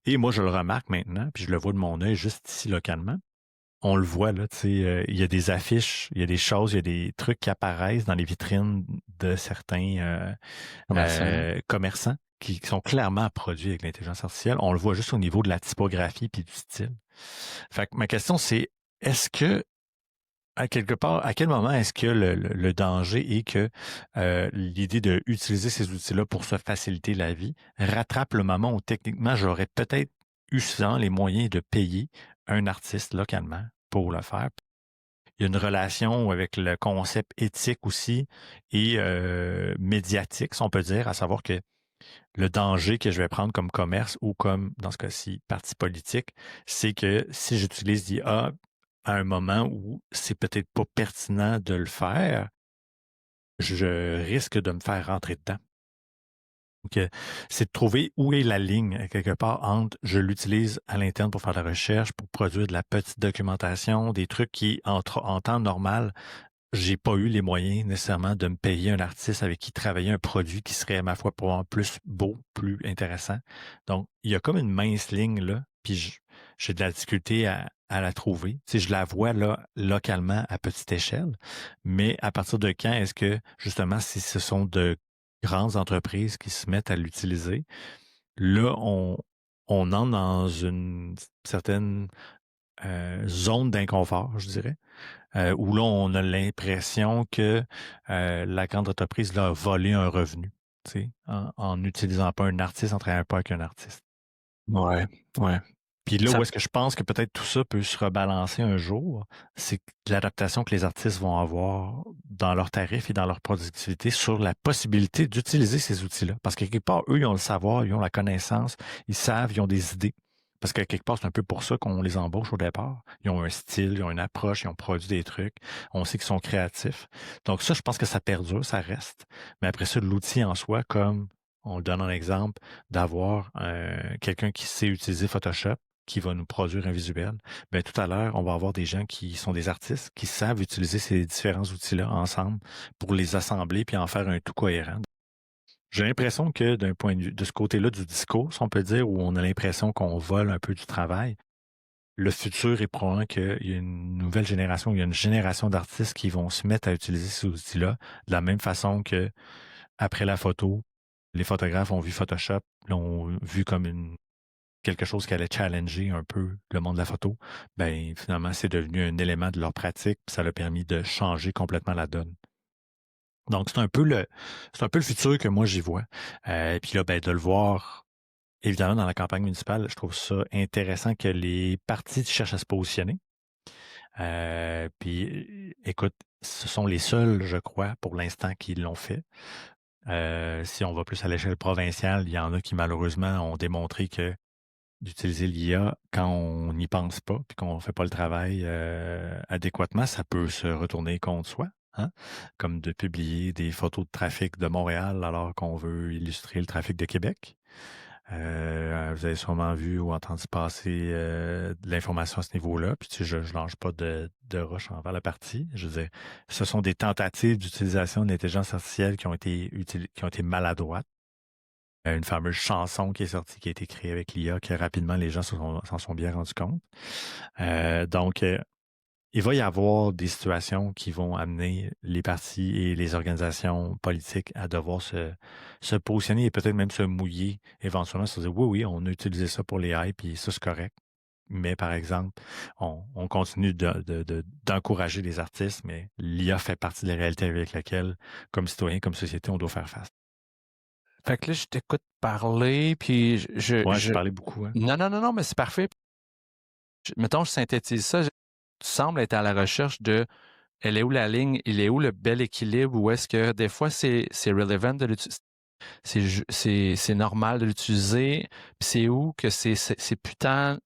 Et moi, je le remarque maintenant, puis je le vois de mon œil juste ici localement. On le voit, là, tu sais, il y a des affiches, il y a des choses, il y a des trucs qui apparaissent dans les vitrines de certains commerçants qui sont clairement produits avec l'intelligence artificielle. On le voit juste au niveau de la typographie puis du style. Fait que ma question, c'est est-ce que à quelque part, à quel moment est-ce que le danger est que l'idée d'utiliser ces outils-là pour se faciliter la vie rattrape le moment où techniquement j'aurais peut-être eu souvent les moyens de payer un artiste localement pour le faire? Il y a une relation avec le concept éthique aussi et médiatique, si on peut dire, à savoir que le danger que je vais prendre comme commerce ou comme, dans ce cas-ci, parti politique, c'est que si j'utilise l'IA à un moment où c'est peut-être pas pertinent de le faire, je risque de me faire rentrer dedans. Donc, c'est de trouver où est la ligne, quelque part, entre je l'utilise à l'interne pour faire de la recherche, pour produire de la petite documentation, des trucs qui, en temps normal, j'ai pas eu les moyens nécessairement de me payer un artiste avec qui travailler un produit qui serait, à ma foi, probablement plus beau, plus intéressant. Donc, il y a comme une mince ligne là, puis j'ai de la difficulté à la trouver. Tu sais, je la vois là localement à petite échelle, mais à partir de quand est-ce que, justement, si ce sont de grandes entreprises qui se mettent à l'utiliser, là, on entre dans une certaine zone d'inconfort, je dirais, où là, on a l'impression que la grande entreprise là, a volé un revenu, tu sais, en n'utilisant pas un artiste, en travaillant pas avec un artiste. Ouais. Puis là, Ça- où est-ce que je pense que peut-être tout ça peut se rebalancer un jour, c'est l'adaptation que les artistes vont avoir dans leurs tarifs et dans leur productivité sur la possibilité d'utiliser ces outils-là. Parce que quelque part, eux, ils ont le savoir, ils ont la connaissance, ils savent, ils ont des idées. Parce que quelque part, c'est un peu pour ça qu'on les embauche au départ. Ils ont un style, ils ont une approche, ils ont produit des trucs. On sait qu'ils sont créatifs. Donc ça, je pense que ça perdure, ça reste. Mais après ça, l'outil en soi, comme on le donne en exemple, d'avoir quelqu'un qui sait utiliser Photoshop, qui va nous produire un visuel, bien, tout à l'heure, on va avoir des gens qui sont des artistes, qui savent utiliser ces différents outils-là ensemble pour les assembler puis en faire un tout cohérent. J'ai l'impression que d'un point de vue de ce côté-là du discours, si on peut dire, où on a l'impression qu'on vole un peu du travail, le futur est probablement qu'il y a une nouvelle génération, il y a une génération d'artistes qui vont se mettre à utiliser ces outils-là de la même façon que après la photo, les photographes ont vu Photoshop, l'ont vu comme quelque chose qui allait challenger un peu le monde de la photo. Ben finalement, c'est devenu un élément de leur pratique, puis ça leur a permis de changer complètement la donne. Donc, c'est un peu le futur que moi j'y vois. Puis là, ben, de le voir, évidemment, dans la campagne municipale, je trouve ça intéressant que les partis cherchent à se positionner. Puis, écoute, ce sont les seuls, je crois, pour l'instant, qui l'ont fait. Si on va plus à l'échelle provinciale, il y en a qui, malheureusement, ont démontré que d'utiliser l'IA quand on n'y pense pas puis qu'on ne fait pas le travail adéquatement, ça peut se retourner contre soi. Hein? Comme de publier des photos de trafic de Montréal alors qu'on veut illustrer le trafic de Québec. Vous avez sûrement vu ou entendu passer de l'information à ce niveau-là. Puis tu sais, je ne lance pas de roche envers la partie. Je veux dire, ce sont des tentatives d'utilisation d'intelligence artificielle qui ont été maladroites. Une fameuse chanson qui est sortie, qui a été créée avec l'IA, que rapidement les gens s'en sont bien rendus compte. Donc, il va y avoir des situations qui vont amener les partis et les organisations politiques à devoir se positionner et peut-être même se mouiller éventuellement, se dire oui, on a utilisé ça pour les hype, puis ça, c'est correct. Mais par exemple, on continue d'encourager les artistes, mais l'IA fait partie des réalités avec lesquelles, comme citoyen, comme société, on doit faire face. Fait que là, je t'écoute parler, puis je parlais beaucoup. Hein? Non, mais c'est parfait. Mettons, je synthétise ça. Tu sembles être à la recherche de elle est où la ligne, il est où le bel équilibre, ou est-ce que des fois c'est relevant de l'utiliser, c'est normal de l'utiliser, puis c'est où que c'est putain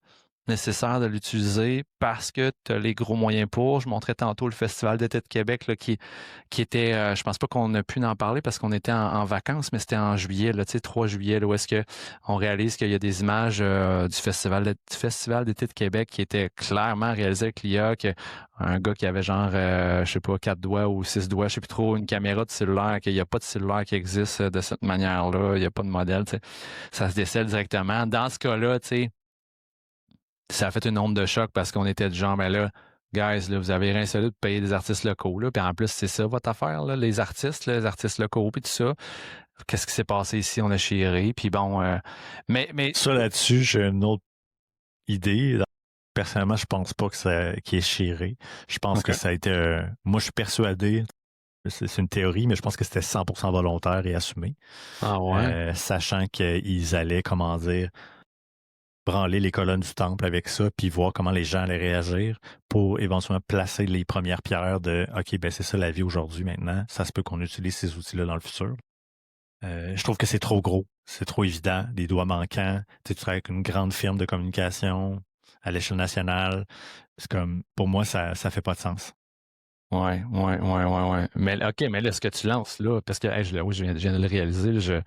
nécessaire de l'utiliser parce que tu as les gros moyens pour. Je montrais tantôt le Festival d'été de Québec là, qui était, je pense pas qu'on a pu en parler parce qu'on était en vacances, mais c'était en juillet, là, 3 juillet, là, où est-ce qu'on réalise qu'il y a des images du Festival d'été de Québec qui étaient clairement réalisées avec l'IA, un gars qui avait genre, je sais pas, 4 doigts ou 6 doigts, je sais plus trop, une caméra de cellulaire, qu'il n'y a pas de cellulaire qui existe de cette manière-là, il n'y a pas de modèle, tu sais. Ça se décèle directement. Dans ce cas-là, tu sais, ça a fait une onde de choc parce qu'on était du genre, ben là, guys, là, vous avez rien seul de payer des artistes locaux, là. Puis en plus, c'est ça votre affaire, là, les artistes locaux, puis tout ça. Qu'est-ce qui s'est passé ici? On a chéré, puis bon... mais... Ça, là-dessus, j'ai une autre idée. Personnellement, je pense pas que qu'il est chéré. Je pense que ça a été... moi, je suis persuadé, c'est une théorie, mais je pense que c'était 100% volontaire et assumé. Ah ouais? Sachant qu'ils allaient, comment dire, branler les colonnes du temple avec ça, puis voir comment les gens allaient réagir pour éventuellement placer les premières pierres de « OK, ben c'est ça la vie aujourd'hui maintenant, ça se peut qu'on utilise ces outils-là dans le futur ». Je trouve que c'est trop gros, c'est trop évident, des doigts manquants. Tu travailles avec une grande firme de communication à l'échelle nationale. C'est comme, pour moi, ça fait pas de sens. Ouais. Mais OK, mais là, ce que tu lances, là, parce que je viens de le réaliser, là,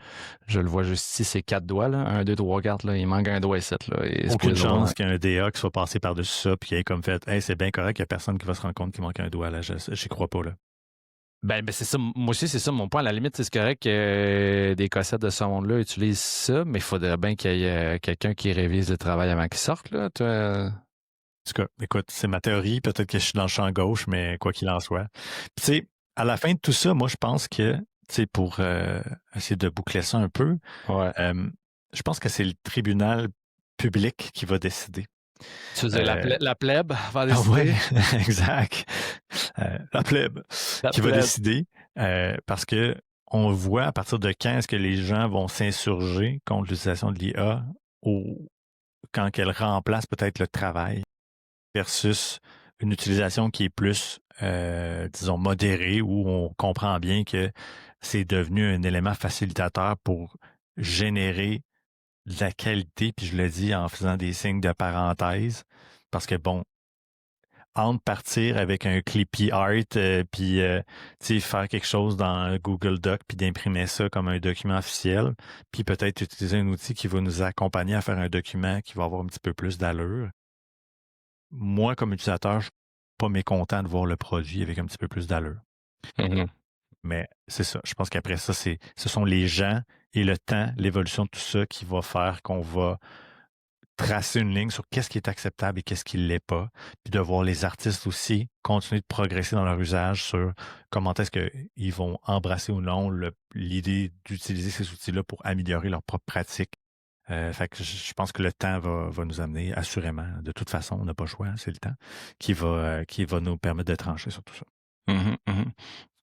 je le vois juste ici, c'est 4 doigts, là. 1, 2, 3, 4, là. Il manque un doigt ici, là. Beaucoup de chance qu'il y ait un DA qui soit passé par-dessus ça, puis qu'il ait comme fait, hey, c'est bien correct, il n'y a personne qui va se rendre compte qu'il manque un doigt, là. J'y crois pas, là. Ben c'est ça. Moi aussi, c'est ça mon point. À la limite, c'est correct que des cassettes de ce monde-là utilisent ça, mais il faudrait bien qu'il y ait quelqu'un qui révise le travail avant qu'il sorte, là. Toi... En tout cas, écoute, c'est ma théorie. Peut-être que je suis dans le champ gauche, mais quoi qu'il en soit. Puis, tu sais, à la fin de tout ça, moi, je pense que, tu sais, pour essayer de boucler ça un peu, je pense que c'est le tribunal public qui va décider. Tu veux dire la plèbe va décider? Oui, exact. La plèbe qui va décider parce que on voit à partir de quand est-ce que les gens vont s'insurger contre l'utilisation de l'IA ou quand elle remplace peut-être le travail versus une utilisation qui est plus, disons, modérée, où on comprend bien que c'est devenu un élément facilitateur pour générer de la qualité, puis je le dis en faisant des signes de parenthèse, parce que bon, entre partir avec un Clippy Art, puis faire quelque chose dans Google Doc, puis d'imprimer ça comme un document officiel, puis peut-être utiliser un outil qui va nous accompagner à faire un document qui va avoir un petit peu plus d'allure. Moi, comme utilisateur, je suis pas mécontent de voir le produit avec un petit peu plus d'allure. Mm-hmm. Mais c'est ça. Je pense qu'après ça, ce sont les gens et le temps, l'évolution de tout ça qui va faire qu'on va tracer une ligne sur qu'est-ce qui est acceptable et qu'est-ce qui ne l'est pas, puis de voir les artistes aussi continuer de progresser dans leur usage sur comment est-ce qu'ils vont embrasser ou non l'idée d'utiliser ces outils-là pour améliorer leur propre pratique. Fait que je pense que le temps va nous amener, assurément. De toute façon, on n'a pas le choix, c'est le temps qui va nous permettre de trancher sur tout ça. Mhm, mhm.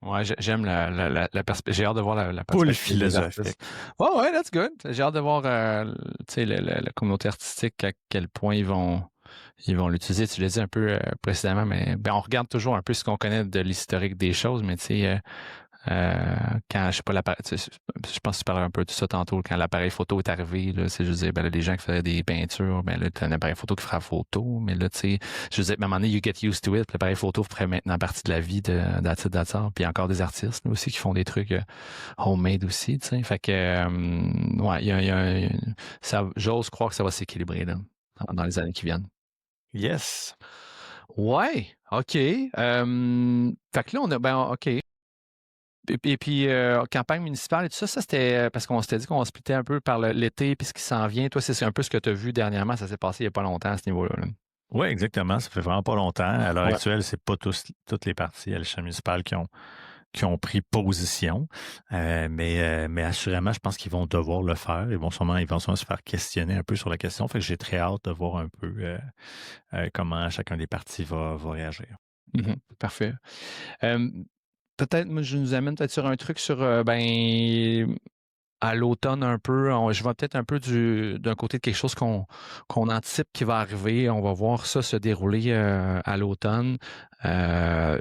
Ouais, j'aime la perspective. J'ai hâte de voir la Poule perspective des philosophique. artistes. Ouais, that's good. J'ai hâte de voir tu sais, la communauté artistique, à quel point ils vont l'utiliser. Tu l'as dit un peu précédemment, mais ben, on regarde toujours un peu ce qu'on connaît de l'historique des choses, mais tu sais, quand, je sais pas, je pense que tu parlais un peu de ça tantôt, quand l'appareil photo est arrivé, là, je veux dire, ben, là, les gens qui faisaient des peintures, ben, là, t'as un appareil photo qui fera photo, mais là, tu sais, je veux dire, à un moment donné, you get used to it, l'appareil photo ferait maintenant partie de la vie that's it. Puis il y a encore des artistes, là, aussi, qui font des trucs homemade aussi, tu sais, fait que, ouais, j'ose croire que ça va s'équilibrer, là, dans les années qui viennent. Yes. Ouais, OK. Fait que là, on a, OK. Et puis, campagne municipale et tout ça, c'était parce qu'on s'était dit qu'on splittait un peu par l'été puis ce qui s'en vient. Toi, c'est un peu ce que tu as vu dernièrement. Ça s'est passé il n'y a pas longtemps à ce niveau-là. Oui, exactement. Ça fait vraiment pas longtemps. À l'heure Ouais. actuelle, c'est pas toutes les parties à l'échelle municipale qui ont pris position. Mais assurément, je pense qu'ils vont devoir le faire. Ils vont sûrement se faire questionner un peu sur la question. Fait que j'ai très hâte de voir un peu comment chacun des partis va réagir. Mm-hmm. Parfait. Peut-être, moi, je nous amène peut-être sur un truc sur, à l'automne un peu. Je vais peut-être un peu d'un côté de quelque chose qu'on anticipe qui va arriver. On va voir ça se dérouler à l'automne. On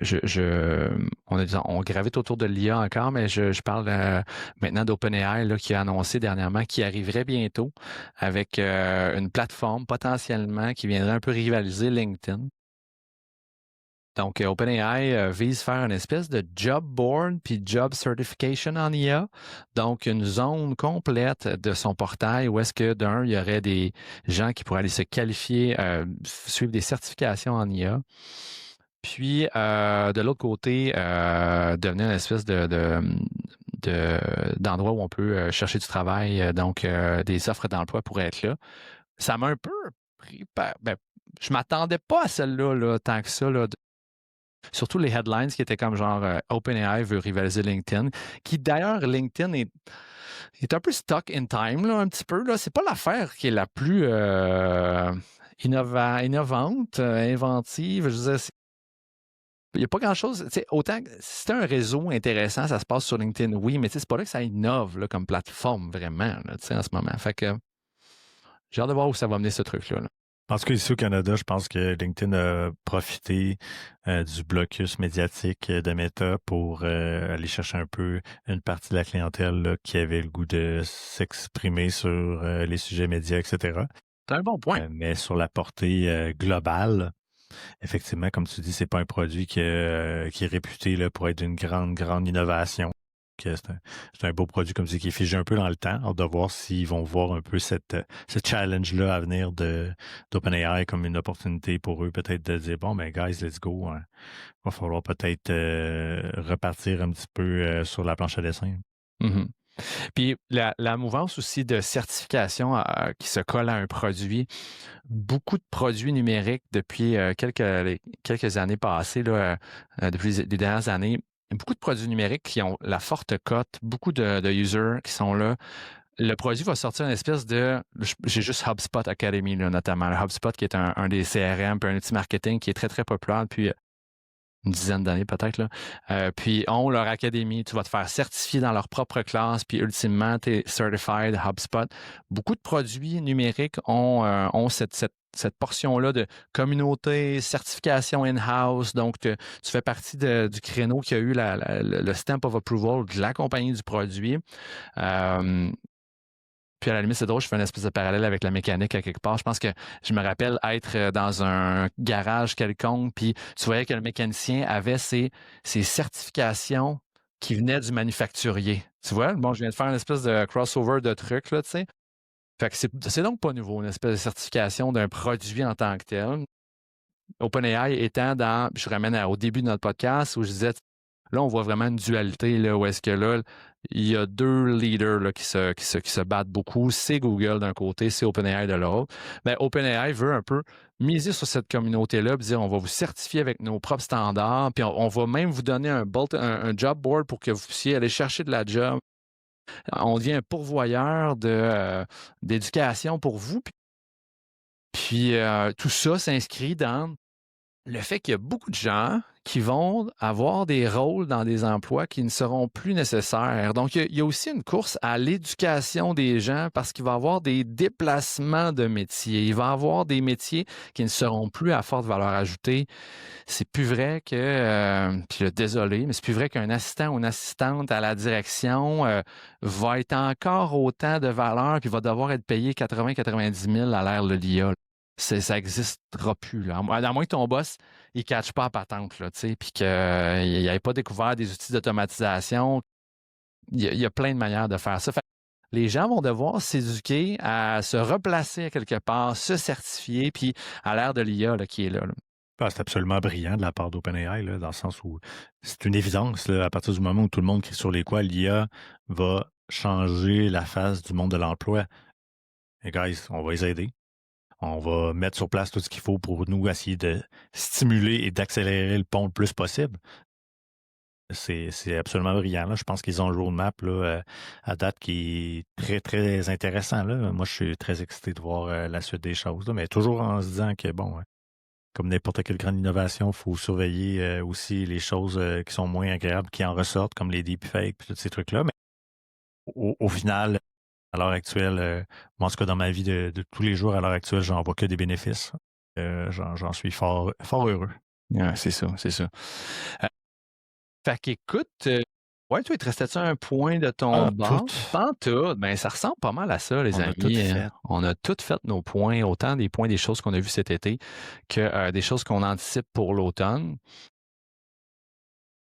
gravite autour de l'IA encore, mais je parle maintenant d'OpenAI là, qui a annoncé dernièrement qu'il arriverait bientôt avec une plateforme potentiellement qui viendrait un peu rivaliser LinkedIn. Donc, OpenAI vise faire une espèce de job board puis job certification en IA. Donc, une zone complète de son portail où est-ce que d'un, il y aurait des gens qui pourraient aller se qualifier, suivre des certifications en IA. Puis, de l'autre côté, devenir une espèce d'endroit où on peut chercher du travail. Donc, des offres d'emploi pourraient être là. Ça m'a un peu pris je m'attendais pas à celle-là là, tant que ça. Là, surtout les headlines qui étaient comme genre OpenAI veut rivaliser LinkedIn, qui d'ailleurs LinkedIn est un peu stuck in time là, un petit peu. Là. C'est pas l'affaire qui est la plus innovante, inventive. Je veux dire, il n'y a pas grand-chose. Autant que si c'est un réseau intéressant, ça se passe sur LinkedIn, oui, mais c'est pas là que ça innove là, comme plateforme vraiment là, en ce moment. Fait que j'ai hâte de voir où ça va mener ce truc-là. Là. En tout cas, ici au Canada, je pense que LinkedIn a profité du blocus médiatique de Meta pour aller chercher un peu une partie de la clientèle là, qui avait le goût de s'exprimer sur les sujets médias, etc. C'est un bon point. Mais sur la portée globale, effectivement, comme tu dis, c'est pas un produit qui est réputé là, pour être d'une grande innovation. C'est un beau produit, comme tu dis, qui est figé un peu dans le temps. Hâte de voir s'ils vont voir un peu ce challenge-là à venir d'OpenAI comme une opportunité pour eux, peut-être de dire, bon, ben, guys, let's go. Hein. Va falloir peut-être repartir un petit peu sur la planche à dessin. Mm-hmm. Puis la mouvance aussi de certification qui se colle à un produit, beaucoup de produits numériques depuis quelques années passées, là, depuis les dernières années, beaucoup de produits numériques qui ont la forte cote, beaucoup de users qui sont là. Le produit va sortir une espèce de... J'ai juste HubSpot Academy, là, notamment. Le HubSpot qui est un des CRM, puis un outil marketing qui est très, très populaire depuis une dizaine d'années peut-être. Là. Puis ont leur académie, tu vas te faire certifier dans leur propre classe, puis ultimement, tu es certified HubSpot. Beaucoup de produits numériques ont cette portion-là de communauté, certification in-house. Donc, tu fais partie du créneau qui a eu le stamp of approval de la compagnie du produit. Puis à la limite, c'est drôle, je fais une espèce de parallèle avec la mécanique à quelque part. Je pense que je me rappelle être dans un garage quelconque, puis tu voyais que le mécanicien avait ses certifications qui venaient du manufacturier. Tu vois? Bon, je viens de faire une espèce de crossover de trucs, là, tu sais. Fait que c'est donc pas nouveau, une espèce de certification d'un produit en tant que tel. OpenAI étant je ramène au début de notre podcast où je disais, Là, on voit vraiment une dualité là, où est-ce que là, il y a deux leaders là, qui se battent beaucoup. C'est Google d'un côté, c'est OpenAI de l'autre. Ben, OpenAI veut un peu miser sur cette communauté-là, puis dire on va vous certifier avec nos propres standards, puis on va même vous donner un job board pour que vous puissiez aller chercher de la job. On devient un pourvoyeur d'éducation pour vous. Puis tout ça s'inscrit dans le fait qu'il y a beaucoup de gens qui vont avoir des rôles dans des emplois qui ne seront plus nécessaires. Donc, il y a aussi une course à l'éducation des gens parce qu'il va y avoir des déplacements de métiers. Il va y avoir des métiers qui ne seront plus à forte valeur ajoutée. C'est plus vrai que, puis là, désolé, mais c'est plus vrai qu'un assistant ou une assistante à la direction va être encore autant de valeur puis va devoir être payé 80-90 000 à l'ère de l'IA. Ça n'existera plus. Là. À moins que ton boss il ne catche pas à patente, là, puis qu'il n'ait pas découvert des outils d'automatisation. Il y a plein de manières de faire ça. Fait que les gens vont devoir s'éduquer à se replacer à quelque part, se certifier, puis à l'ère de l'IA là, qui est là. Ah, c'est absolument brillant de la part d'OpenAI, là, dans le sens où c'est une évidence, là, à partir du moment où tout le monde crie sur les quoi, l'IA va changer la face du monde de l'emploi. Et guys, on va les aider. On va mettre sur place tout ce qu'il faut pour nous essayer de stimuler et d'accélérer le pont le plus possible. C'est absolument brillant. Là. Je pense qu'ils ont un roadmap là, à date qui est très, très intéressant. Là. Moi, je suis très excité de voir la suite des choses. Là, mais toujours en se disant que, bon, comme n'importe quelle grande innovation, il faut surveiller aussi les choses qui sont moins agréables qui en ressortent, comme les deepfakes et tous ces trucs-là. Mais au final, à l'heure actuelle, moi, en tout cas, dans ma vie de tous les jours, à l'heure actuelle, j'en vois que des bénéfices. J'en suis fort, fort heureux. Ouais, c'est ça, c'est ça. Fait qu'écoute, ouais, toi, il te restait-tu un point de ton bord? Pas tout. Ben, ça ressemble pas mal à ça, les amis. On a tout fait nos points, autant des points des choses qu'on a vues cet été que des choses qu'on anticipe pour l'automne.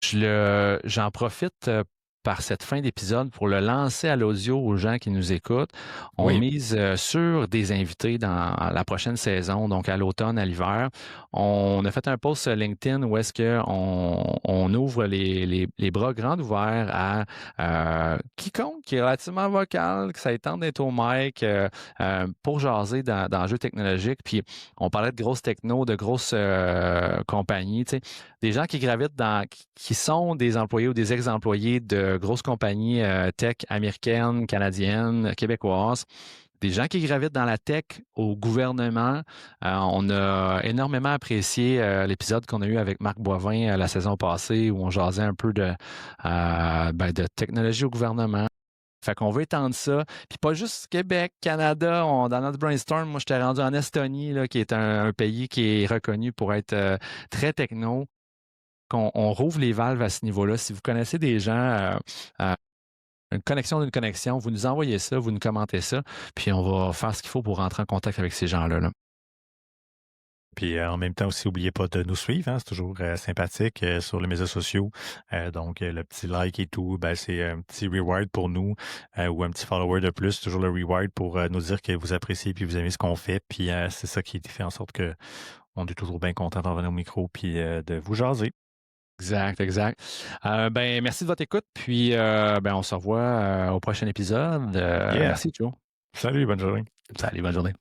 J'en profite par cette fin d'épisode pour le lancer à l'audio aux gens qui nous écoutent. On mise sur des invités dans la prochaine saison, donc à l'automne, à l'hiver. On a fait un post sur LinkedIn où est-ce qu'on ouvre les bras grands ouverts à quiconque qui est relativement vocal, que ça ait tente d'être au mic pour jaser dans le jeu technologique. Puis on parlait de grosses techno, de grosses compagnies, tu sais, des gens qui gravitent qui sont des employés ou des ex-employés de grosses compagnies tech américaines, canadiennes, québécoises, des gens qui gravitent dans la tech au gouvernement. On a énormément apprécié l'épisode qu'on a eu avec Marc Boivin la saison passée où on jasait un peu de technologie au gouvernement. Fait qu'on veut étendre ça. Puis pas juste Québec, Canada. Dans notre brainstorm, moi, j'étais rendu en Estonie, là, qui est un pays qui est reconnu pour être très techno. On rouvre les valves à ce niveau-là. Si vous connaissez des gens, une connexion d'une connexion, vous nous envoyez ça, vous nous commentez ça, puis on va faire ce qu'il faut pour rentrer en contact avec ces gens-là. Là. Puis en même temps aussi, n'oubliez pas de nous suivre. Hein, c'est toujours sympathique sur les médias sociaux. Donc, le petit like et tout, ben, c'est un petit reward pour nous ou un petit follower de plus. Toujours le reward pour nous dire que vous appréciez puis vous aimez ce qu'on fait. Puis c'est ça qui fait en sorte que on est toujours bien content d'en venir au micro puis de vous jaser. Exact. Merci de votre écoute. Puis, on se revoit au prochain épisode. Merci, Joe. Salut, bonne journée. Salut, bonne journée.